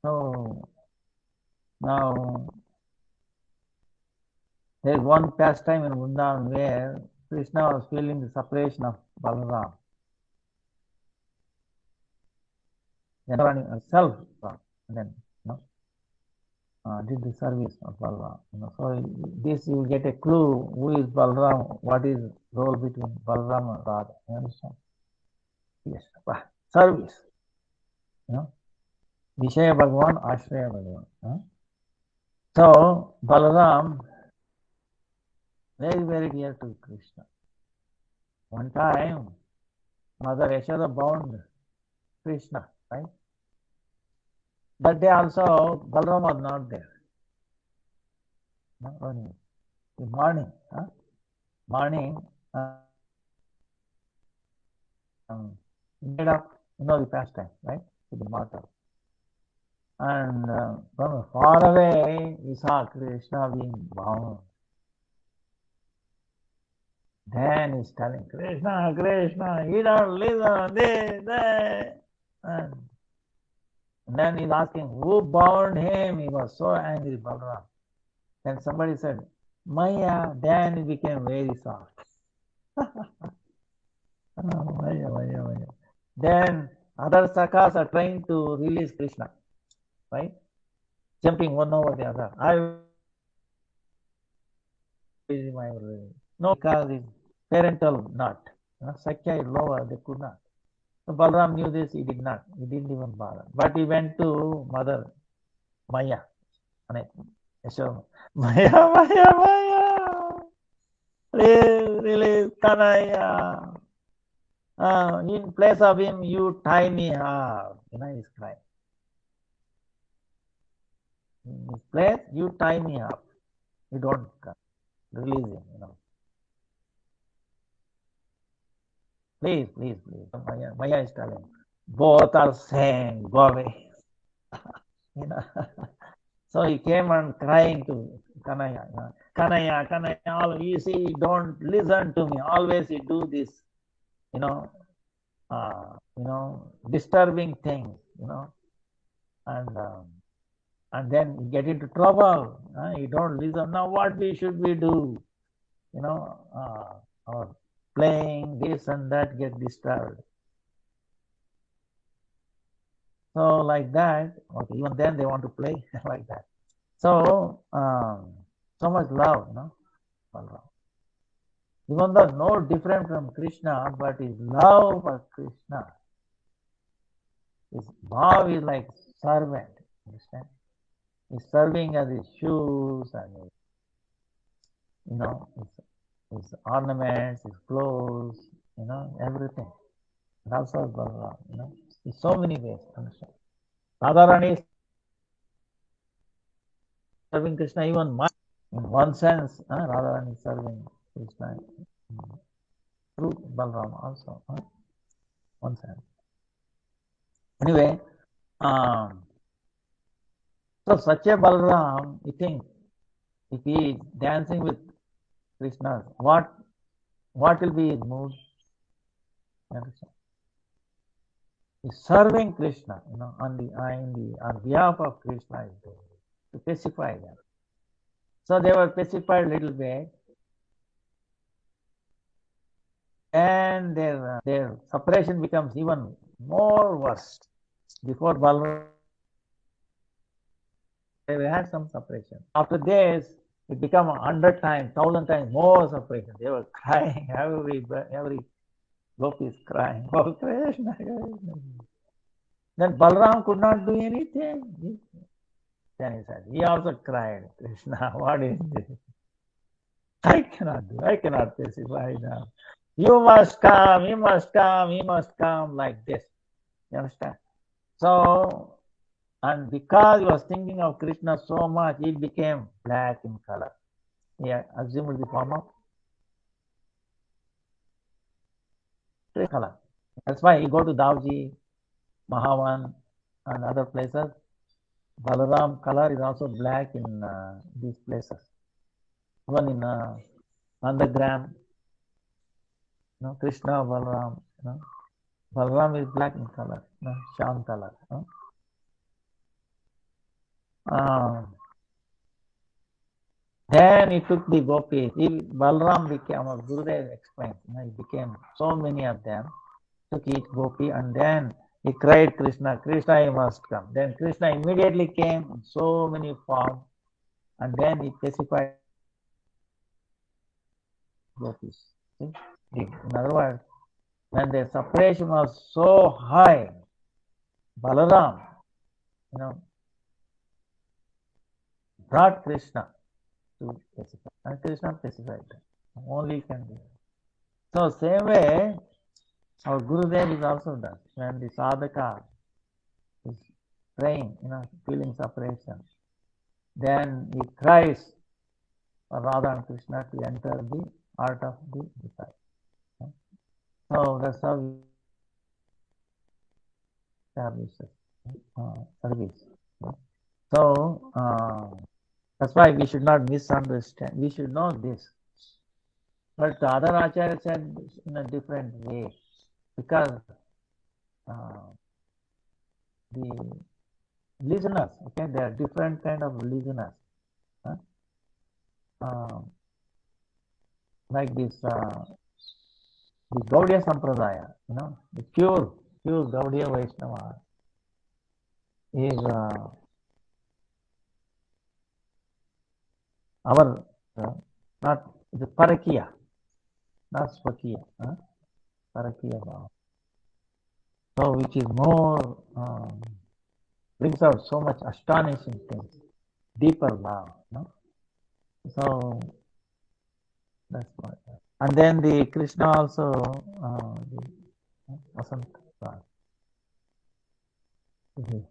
So, now, there is one pastime in Vrindavan where Krishna was feeling the separation of Balaram. Radharani herself, and then, did the service of Balaram. So this you get a clue who is Balaram, what is role between Balaram and Radha. You understand? Yes. Service. Vishaya Bhagavan, Ashraya Bhagavan. So Balaram, very, very dear to Krishna. One time, Mother Yashoda bound Krishna, right? That day also, Balaram was not there. Only the morning, made up, the pastime, right? To the mortal. And from far away, we saw Krishna being bound. Then he's telling, Krishna, Krishna, he don't listen, this. And then he's asking, who bound him? He was so angry, Balaram. Then somebody said, Maya. Then he became very soft. Maya. Then other sakhas are trying to release Krishna, right? Jumping one over the other. No, because it's parental not. Sakya is lower, they could not. So Balaram knew this, he did not. He didn't even bother. But he went to Mother Maya. Yashoda. Maya. Release Kanaya. In place of him, you tie me up. He's crying. In his place, you tie me up. You don't release him, Please. Maya is telling. Both are same. Go away. So he came and crying to Kanaya. Kanaya, you see, don't listen to me. Always you do this, disturbing things, and then you get into trouble. You don't listen. Now what should we do? Our playing this and that get disturbed. So like that, okay, even then they want to play like that. So so much love, Even though no different from Krishna, but his love for Krishna, his bhav is like servant, understand? He's serving as his shoes and his ornaments, his clothes, everything. And also Balaram, in so many ways, understand? Radharani is serving Krishna even much. In one sense, Radharani is serving Krishna through Balaram also. One sense. Anyway, So such a Balaram, you think, if he is dancing with Krishna, what will be his mood? He's serving Krishna, on behalf of Krishna, to pacify them. So they were pacified a little bit, and their separation becomes even more worse. Before Balaram, they had some separation. After this, it became 100 times, 1,000 times more separation. They were crying. Every gopi is crying. Oh, Krishna, Krishna. Then Balaram could not do anything. Then he said, he also cried, Krishna, what is this? I cannot pacify now. You must come, you must come, you must come, like this. You understand? So, and because he was thinking of Krishna so much, it became black in color. He assumed the form of color. That's why he go to Davji, Mahavan, and other places. Balaram color is also black in these places. Even in Nandagram, Krishna, Balaram, Balaram is black in color, Sham color. Then he took the gopis. Balaram became, our Gurudev explains, he became so many of them, took each gopi, and then he cried Krishna, Krishna, you must come. Then Krishna immediately came in so many forms, and then he pacified gopis. See? In other words, when the separation was so high, Balaram, brought Krishna to pacify, and Krishna pacified them. Only can do. So same way, our Gurudev is also done. When the sadhaka is praying, feeling separation, then he cries for Radha and Krishna to enter the heart of the disciple. So that's how we establish service. So that's why we should not misunderstand. We should know this. But the other Acharya said in a different way, because the listeners, okay, there are different kind of listeners. Like this, the Gaudiya Sampradaya, the pure Gaudiya Vaishnava is our, not the Parakiya, not Swakiya, Parakiya Bhava. So which is more, brings out so much astonishing things, deeper love. So that's what. And then the Krishna also, and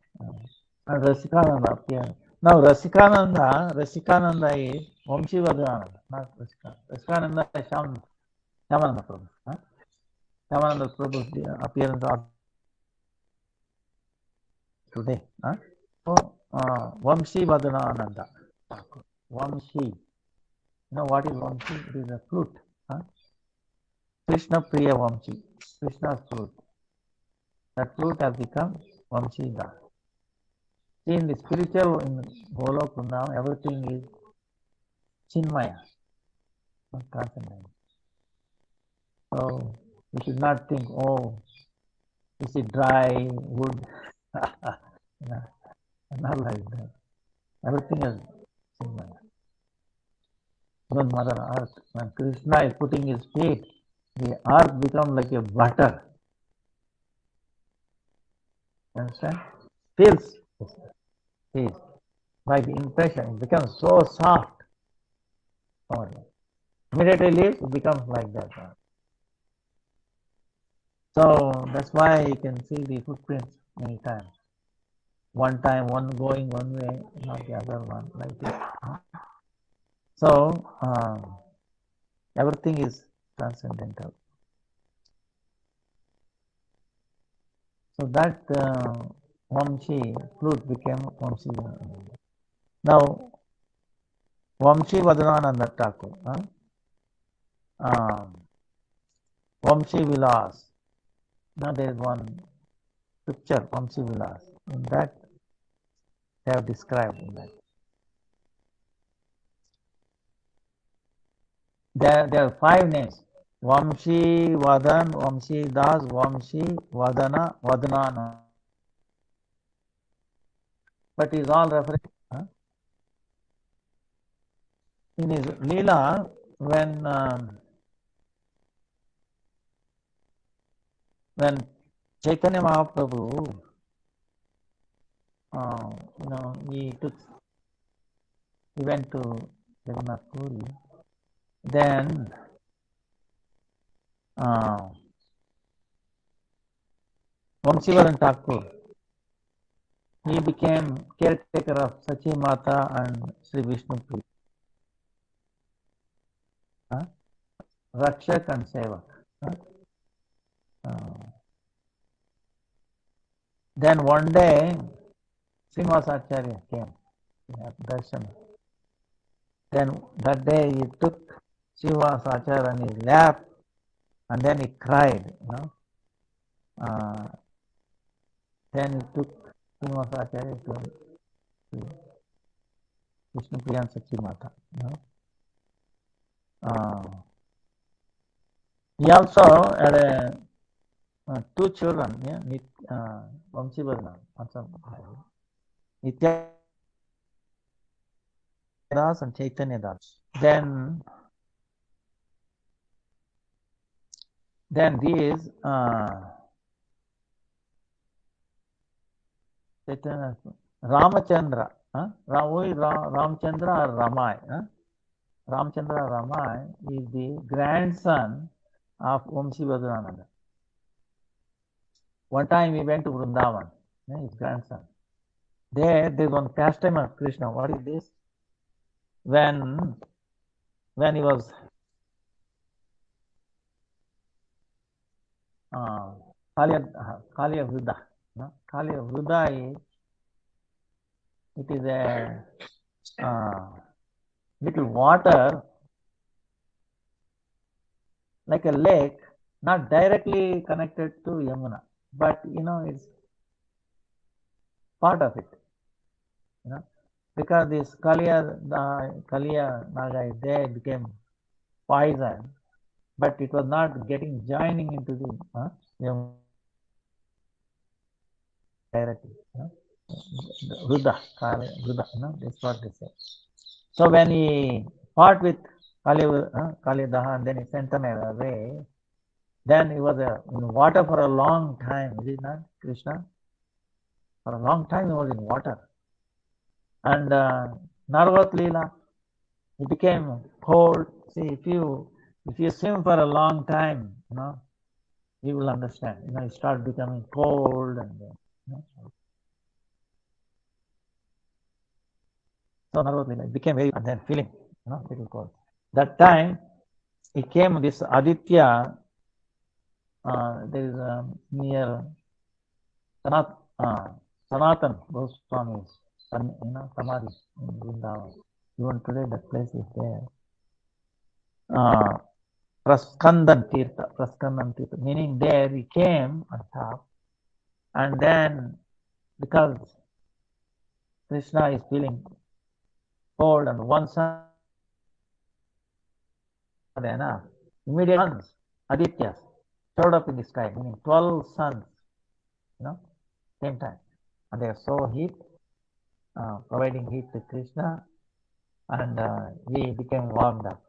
Rasikananda appeared. Now Rasikananda is Vamshivadhananda, not Rasikananda. Rasikananda is Shamananda Prabhu. Shamananda Prabhu's appearance today. So Vamshivadhananda. Vamshi. You know what is Vamshi? It is a flute. Krishna Priya Vamshi. Krishna's flute. That flute has become Vamshi Das. See, in the spiritual, in Golok Vrindavan, everything is Chinmaya, transcendent. So we should not think, oh, is it dry wood? Not like that. Everything is Chinmaya. Even Mother Earth, when Krishna is putting his feet, the earth becomes like a butter. Understand? Feels. By the impression, it becomes so soft. Immediately leaves, it becomes like that. So that's why you can see the footprints many times. One time, one going one way, not the other one, like this. So everything is transcendental. So that Vamshi flute became Vamshi. Now, Vamshi Vadananda Thakur, Vamshi Vilas. Now there is one picture, Vamshi Vilas. In that, they have described in that. There are 5 names. Vamshi Vadan, Vamshi Das, Vamshi Vadana, Vadanana. But is all referring in his Leela when Chaitanya Mahaprabhu, he went to Jagannath Puri, then Vamshivaran Thakur, he became caretaker of Sachi Mata and Sri Vishnu Priya. Rakshak and Sevak. Then one day, Srinivasacharya came. He had darshan. Then that day he took Srinivasacharya on his lap and then he cried. Then he took Srinivasacharya to Vishnu Priya and Sachi Mata. He also had 2 children, Vamshivarna, Nitya Das and Chaitanya Das. Then these Chaitanya, Ramachandra, Ramachandra or Ramai. Ramachandra Ramai is the grandson of Vamshi Vadananda. One time he went to Vrindavan, his grandson. There's one pastime of Krishna. What is this? When he was Kaliya Vruddha. Kaliya Vruddha it is a little water like a lake, not directly connected to Yamuna, but it's part of it. Because this Kaliya Naga is there, became poison, but it was not getting joining into the Yamuna directly. Vruddha, that's what they say. So when he fought with Kalidaha and then he sent him away, then he was in water for a long time, is it not, Krishna? For a long time he was in water. And Narvat Leela, he became cold. See, if you swim for a long time, you will understand. You start becoming cold and so Narvat Leela, it became very, and then feeling, little cold. That time, it came this Aditya. There is near Sanatan Goswami's Samadhi in Vrindavan. Even today that place is there. Praskandan Tirtha, meaning there he came on top, and then because Krishna is feeling cold and one sun enough, immediate suns, Adityas, showed up in the sky, meaning 12 suns, same time. And they are so heat, providing heat to Krishna, and he became warmed up.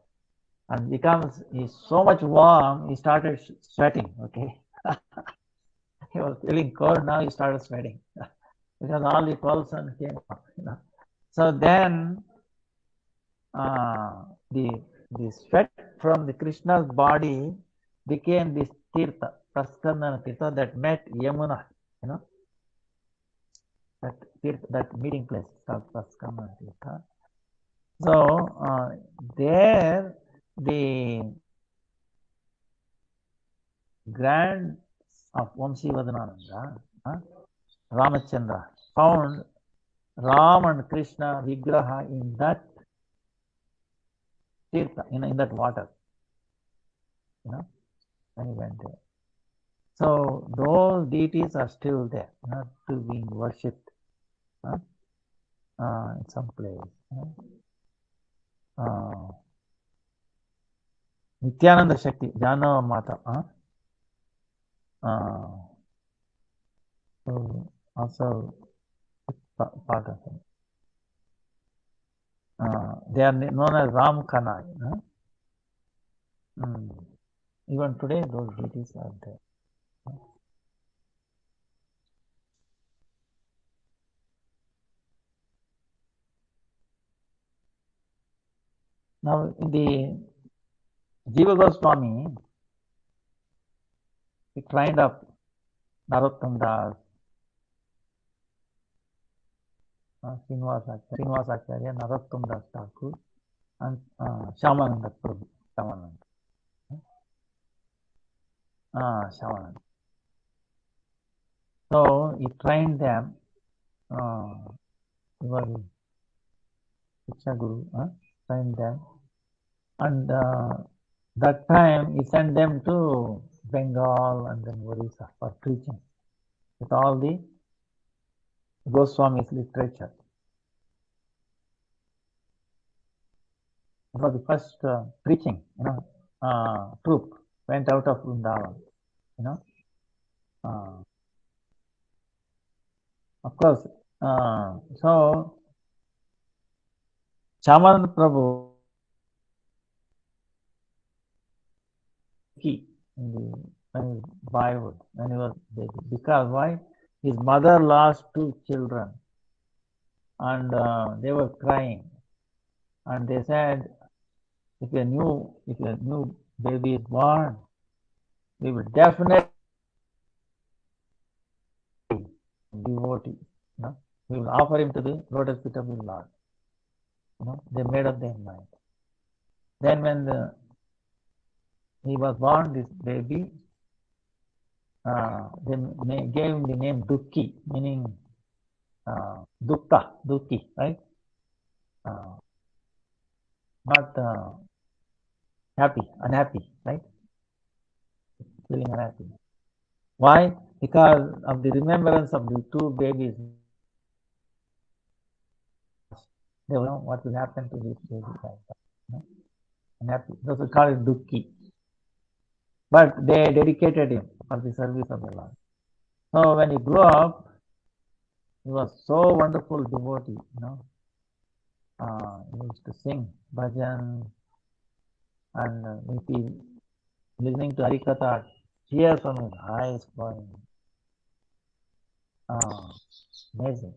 And he's so much warm, he started sweating, okay? He was feeling cold, now he started sweating. Because all the 12 suns came up, So then, the sweat from the Krishna's body became this Tirtha, Praskandana Tirtha that met Yamuna, that meeting place called Praskandana Tirtha. So there the grand of Vamshi Vadananda, Ramachandra, found Ram and Krishna Vigraha in that tirtha, in that water, when he went there. So those deities are still there, not to being worshipped in some place. Nityananda Shakti, Janava Mata. So also part of it. They are known as Ram Kanai. Even today, those deities are there. Now, in the Jiva Goswami, he trained up Narottam Das, Srinivasacharya, Narottam Das Thakur, and Shyamananda Prabhu. Shyamananda. So he trained them. He was Shiksha Guru, trained them. And that time he sent them to Bengal and then Orissa for preaching with all the Goswami's literature. It was the first preaching, troop went out of Vrindavan, of course. So Shyamananda Prabhu when his boyhood, when he was baby. Because why? His mother lost 2 children and they were crying. And they said, if a new baby is born, we will definitely devotee. We will offer him to the lotus feet of the Lord. They made up their mind. Then when he was born, this baby, they gave him the name Dukki, meaning Dukki, right? Not happy, unhappy, right? Feeling unhappy. Why? Because of the remembrance of the 2 babies. They don't know what will happen to this baby. Unhappy. Those are called Dukki. But they dedicated him for the service of the Lord. So when he grew up, he was so wonderful devotee, he used to sing bhajan, and if he listening to Harikatha, tears from his eyes flowing. Amazing.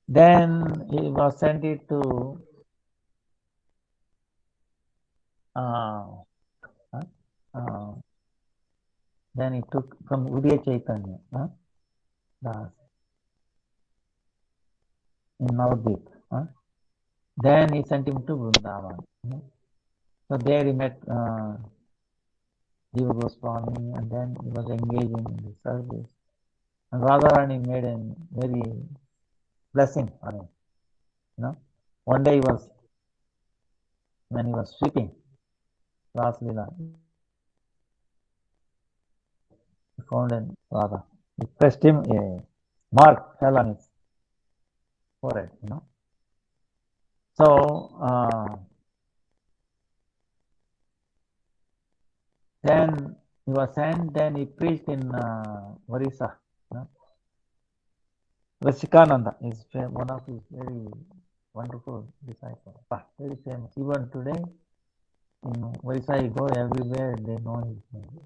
Then he was sent it to then he took from Udaya Chaitanya in Navadvip. Then he sent him to Vrindavan. So there he met Jiva Goswami, and then he was engaging in the service. And Radharani made a very blessing on him. One day when he was sweeping Ras Leela, he found a Radha. He pressed him, a mark fell on his forehead, So then he was sent, then he preached in Orissa. Rasikananda is one of his very wonderful disciples, very famous. Even today, in Orissa, you go everywhere, they know his name.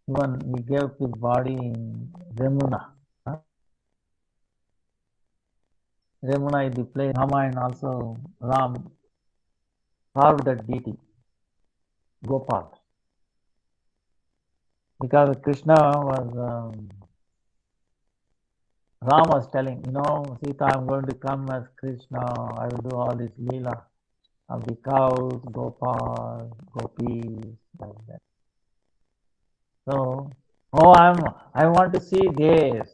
Even he gave his body in Remuna. Remuna is the place, Rama and also Ram carved that deity, Gopal. Because Krishna was, Ram was telling, Sita, I'm going to come as Krishna, I will do all this Leela of the cows, Gopal, gopis, like that. So Oh, I want to see this.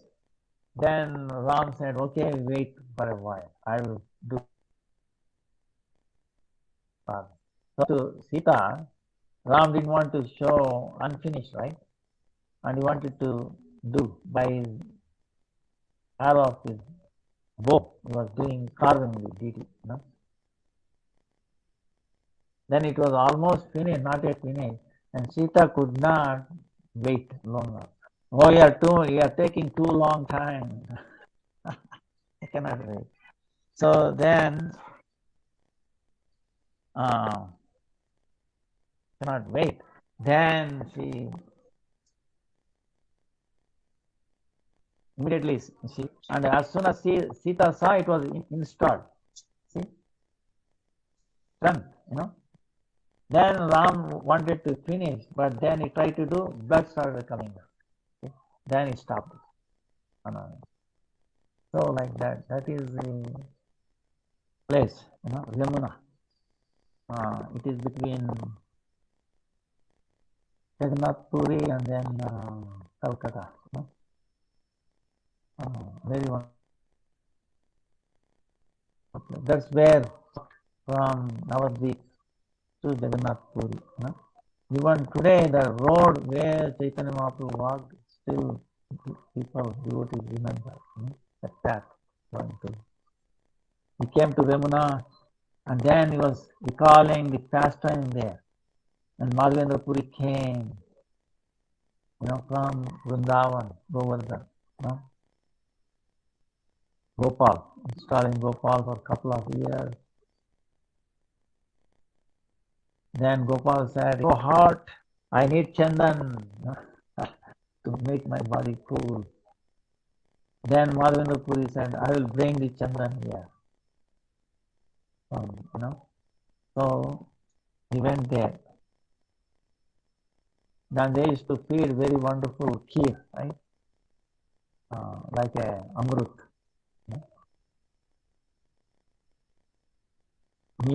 Then Ram said, okay, wait for a while. I will do that. So to Sita, Ram didn't want to show unfinished, right? And he wanted to do by his arrow of his bow. He was doing carving the deity, you know. Then it was almost finished, not yet finished, and Sita could not wait longer. Oh, you are taking too long time. I cannot wait. So then, cannot wait. Then she immediately and as soon as Sita saw it was installed. See, strength, you know. Then Ram wanted to finish, but then he tried to do, blood started coming out. See? Then he stopped it. So like that, that is the place, you know, Yamuna. It is between Jagannath Puri and then Calcutta. You know? Very one. That's where from Navadvip to Jagannath Puri. You know? Even today, the road where Chaitanya Mahaprabhu walked, still people, devotees remember, you know, that path going to. He came to Yamuna and then he was recalling the pastime there. And Madhavendra Puri came, you know, from Vrindavan, Govardhan, you know, Gopal, installing Gopal for a couple of years. Then Gopal said, "Oh heart, I need chandan, you know, to make my body cool." Then Madhavendra Puri said, "I will bring the chandan here." You know, so he went there. Then they used to feed very wonderful kheer, right? Like a amrut. You know?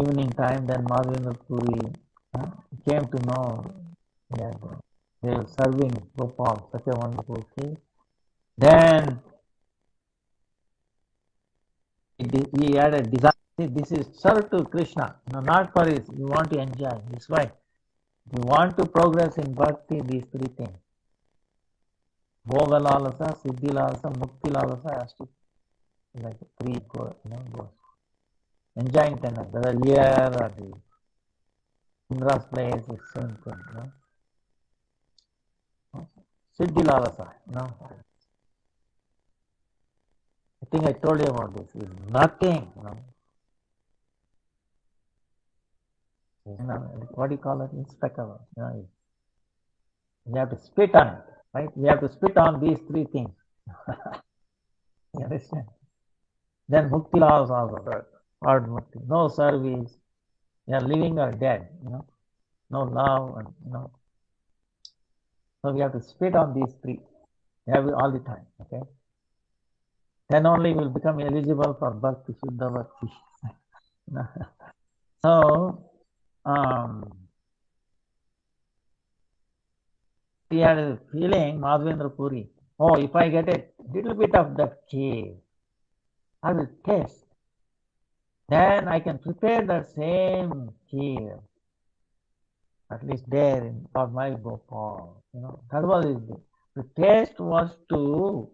Evening time, then Madhavendra Puri came to know that they were serving Gopal such a wonderful kheer. Then he had a desire. This is served to Krishna, no, not for his. You want to enjoy. This way. If you want to progress in bhakti, these three things: Bhoga lalasa, Siddhi lalasa, Mukti lalasa has to like three goes. Enjoying tenor, whether here or the Indra's place is same thing. Siddhi lalasa, I think I told you about this. It's nothing. What do you call it? Inspector. You have to spit on it, right? We have to spit on these three things. You understand? Then mukti laws also. Hard mukti. No service. You are living or dead. No love, and So we have to spit on these three. We have it all the time. Okay. Then only we will become eligible for bhakti, Shuddha bhakti. So, he had a feeling, Madhavendra Puri, oh, if I get a little bit of that kheer, I will taste. Then I can prepare the same kheer, at least there for my Gopal. That was the taste was to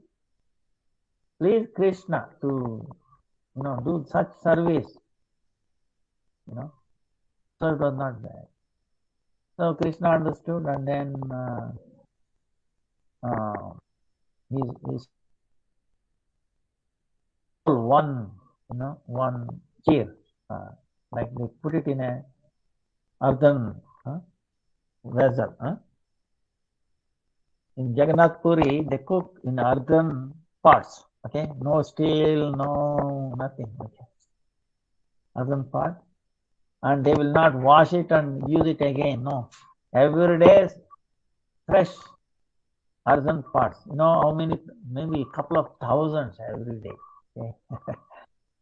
please Krishna, to do such service. So it was not bad. So Krishna understood, and then he's one kheer, like they put it in a earthen vessel. In Jagannath Puri, they cook in earthen pots. Okay, no steel, no nothing. Okay, earthen pot, and they will not wash it and use it again. No, every day fresh earthen pots. How many? Maybe a couple of thousands every day. Okay?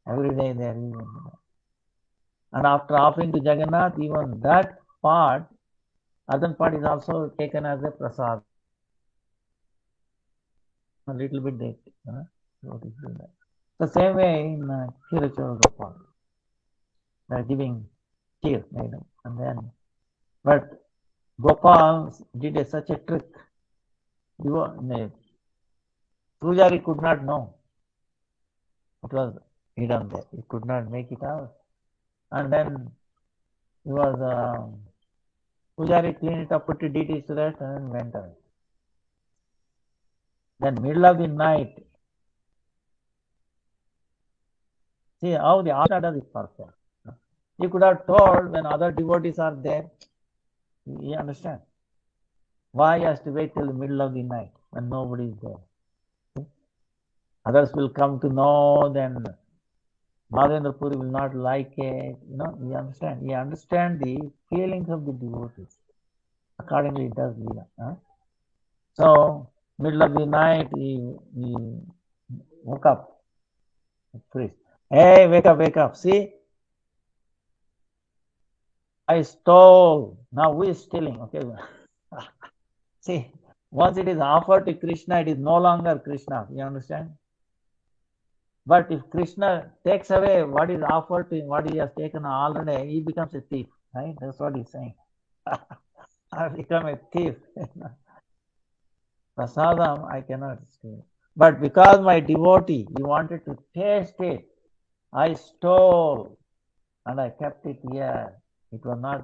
Every day they are using it. And after offering to Jagannath, even that pot, earthen pot is also taken as a prasad. a little bit they, devotees do that. The same way in Kirachara Gopal, they are giving tears, and then, but Gopal did such a trick. Pujari could not know. It was hidden there. He could not make it out. And then he was, Pujari cleaned it up, put the deities to that, and went away. Then middle of the night, see how the Ashada is perfect. He could have told when other devotees are there. You understand? Why he has to wait till the middle of the night when nobody is there? Others will come to know, then Madhavendra Puri will not like it. You understand? He understands the feelings of the devotees. Accordingly, he does Leela. So, middle of the night, he woke up. Priest, hey, wake up. See, I stole. Now who is stealing? Okay. See, once it is offered to Krishna, it is no longer Krishna. You understand? But if Krishna takes away what is offered to him, what he has taken already, he becomes a thief. Right? That's what he's saying. I become a thief. Prasadam, I cannot steal. But because my devotee, he wanted to taste it, I stole and I kept it here. It was not,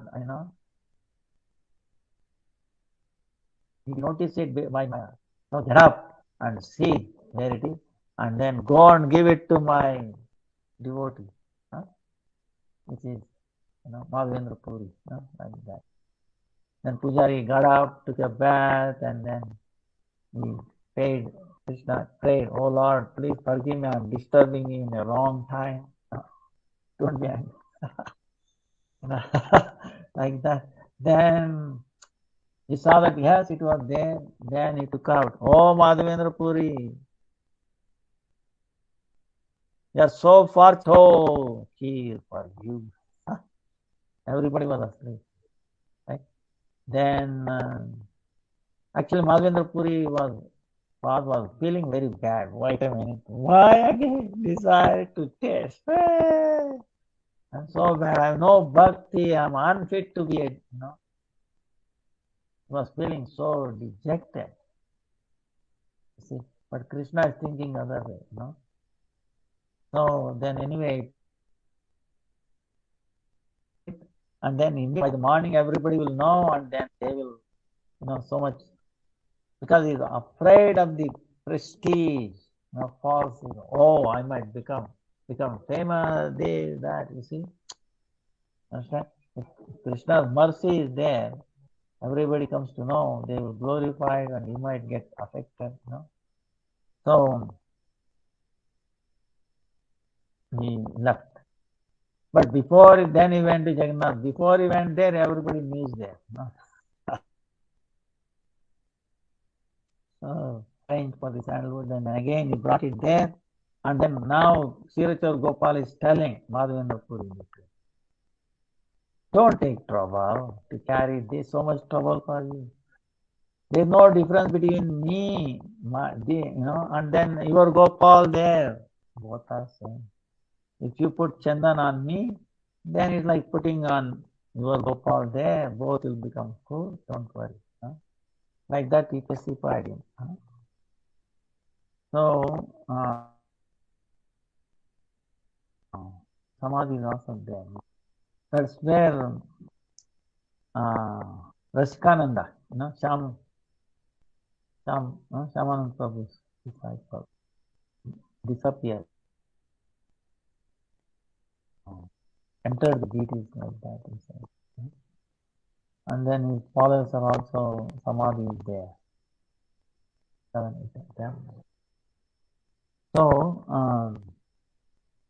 he noticed it by my, no, get up and see where it is, and then go and give it to my devotee, which is, Madhavendra Puri, like that. Then Pujari got up, took a bath, and then he paid. Krishna prayed, oh Lord, please forgive me, I'm disturbing you in the wrong time. Don't be angry. Like that. Then he saw that, yes, it was there. Then he took out, oh Madhavendra Puri, you are so far, so here for you. Everybody was asleep. Right? Then, actually, Madhavendra Puri was feeling very bad. Wait a minute. Why again desire to taste? I'm so bad. I have no bhakti. I'm unfit to be a, He was feeling so dejected. See, but Krishna is thinking other way, So then anyway, and then by the morning everybody will know, and then they will, so much, because he's afraid of the prestige, false, oh, I might become famous, this, that, you see. Understand? If Krishna's mercy is there, everybody comes to know, they will glorify and he might get affected, So he left. But before then he went to Jagannath. Before he went there, everybody knew there. So arranged for the sandalwood, and again he brought it there. And then now Srirachar Gopal is telling Madhavendra Puri, don't take trouble to carry this, so much trouble for you. There's no difference between me, and then your Gopal there. Both are same. If you put Chandan on me, then it's like putting on your Gopal there. Both will become cool. Don't worry. Like that he pacified him. So, Samadhi is also there. That's where Rasikananda, Shamananda Prabhu's disciple, disappeared. Entered the deities like that inside. And then his followers are also, Samadhi is there. So,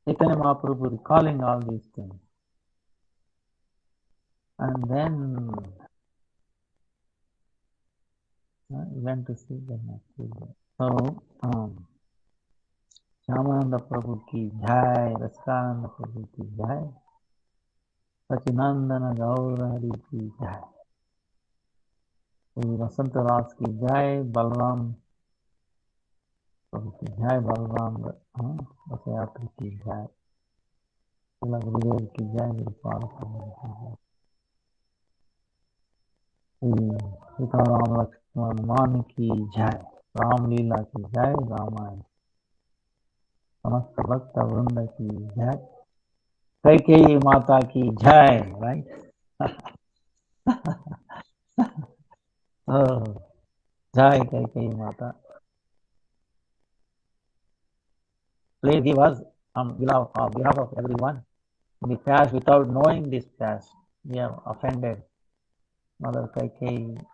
Chaitanya Mahaprabhu recalling all these things. And then he went to see them. So, Shyamananda Prabhu ki jai, Rasikananda Prabhu ki jai, Sachinandana Gaurahari ki jai, Vasanta Ras ki jai, Balaram की जय, बलराम रथ यात्रा की जय, गुरुदेव की जय, गुरुपाद की जय, सीताराम लक्ष्मण हनुमान की जय, रामलीला की जय, रामायण समस्त भक्त वृंद की जय, कैकेयी माता की जय, right. Jai Kaikeyi Mata. Please give us on behalf of everyone in the past without knowing this past. We have offended Mother Kaikeyi.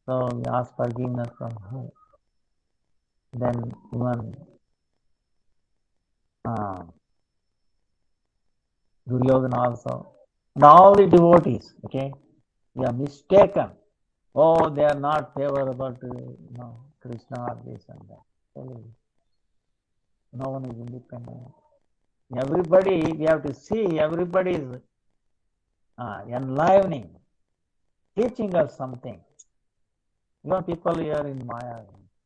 So we ask forgiveness from her. Then even Duryodhana also. And all the devotees, okay, we are mistaken. Oh, they are not favorable to Krishna or this and that. No one is independent. Everybody, we have to see, everybody is enlivening, teaching us something. People here in Maya,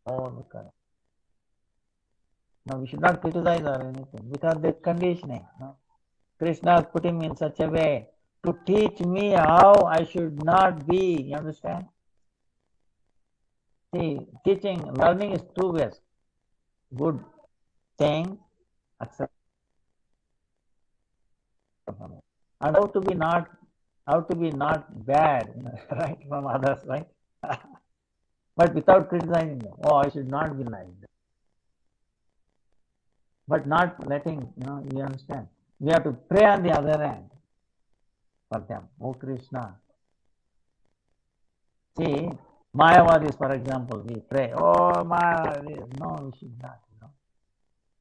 look at it. Now we should not criticize or anything because they're conditioning. Krishna has put him in such a way to teach me how I should not be. You understand? See, learning is two ways. Good thing, accept, and how to be not bad, right, from others, right? But without criticizing them. Oh, I should not be like that. But not letting, you understand. We have to pray on the other hand for them. Oh Krishna. See, Mayavadis, for example, we pray, oh Mayavadis. No, we should not,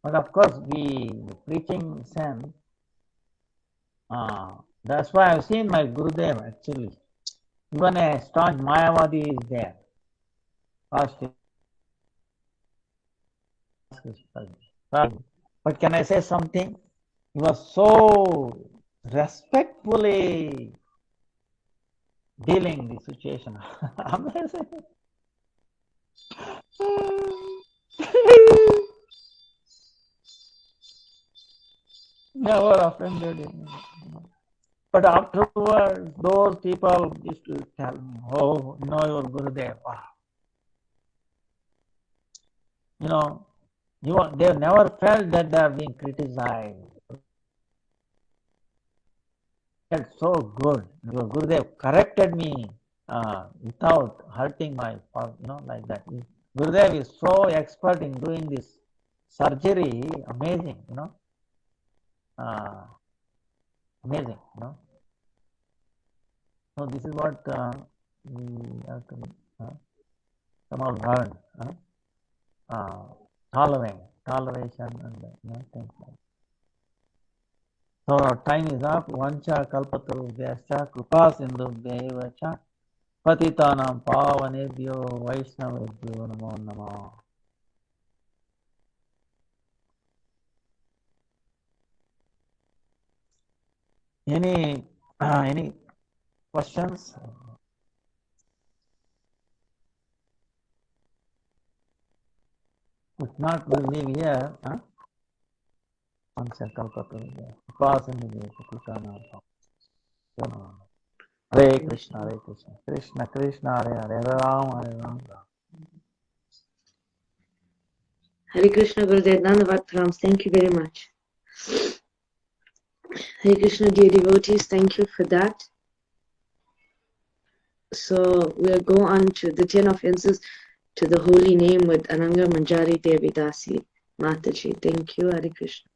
But of course, we preaching sense. That's why I've seen my Gurudev actually. Even a staunch Mayavadi is there. But can I say something? He was so respectfully dealing the situation. Amazing. Never offended him. But afterwards, those people used to tell me, oh, your Gurudev. They never felt that they are being criticized. That's so good. Your Gurudev corrected me without hurting my, like that. Gurudev is so expert in doing this surgery, amazing, amazing, So this is what we have to somehow learn. Toleration and things like that. So our time is up. Vancha kalpatarubhyascha kripa sindhubhyaiva cha patitanam pavanebhyo vaishnavebhyo namo namo. Any questions? If not, we'll leave here. Vancha kalpatarubhyascha kripa sindhubhyaiva. Hare Krishna, Hare Krishna, Krishna Krishna, Hare Hare, Hare Rama, Hare Rama. Hare Krishna, Gurudev, Bhakti-Vidanta, thank you very much. Hare Krishna, dear devotees, thank you for that. So we'll go on to the 10 offenses to the holy name with Ananga Manjari Devi Dasi Mataji. Thank you, Hare Krishna.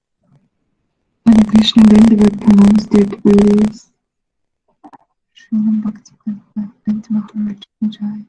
Hare Krishna, then they will pronounce their devotees. Srila Bhakti-Vidanta Dandi Maharaj Kaikeyi.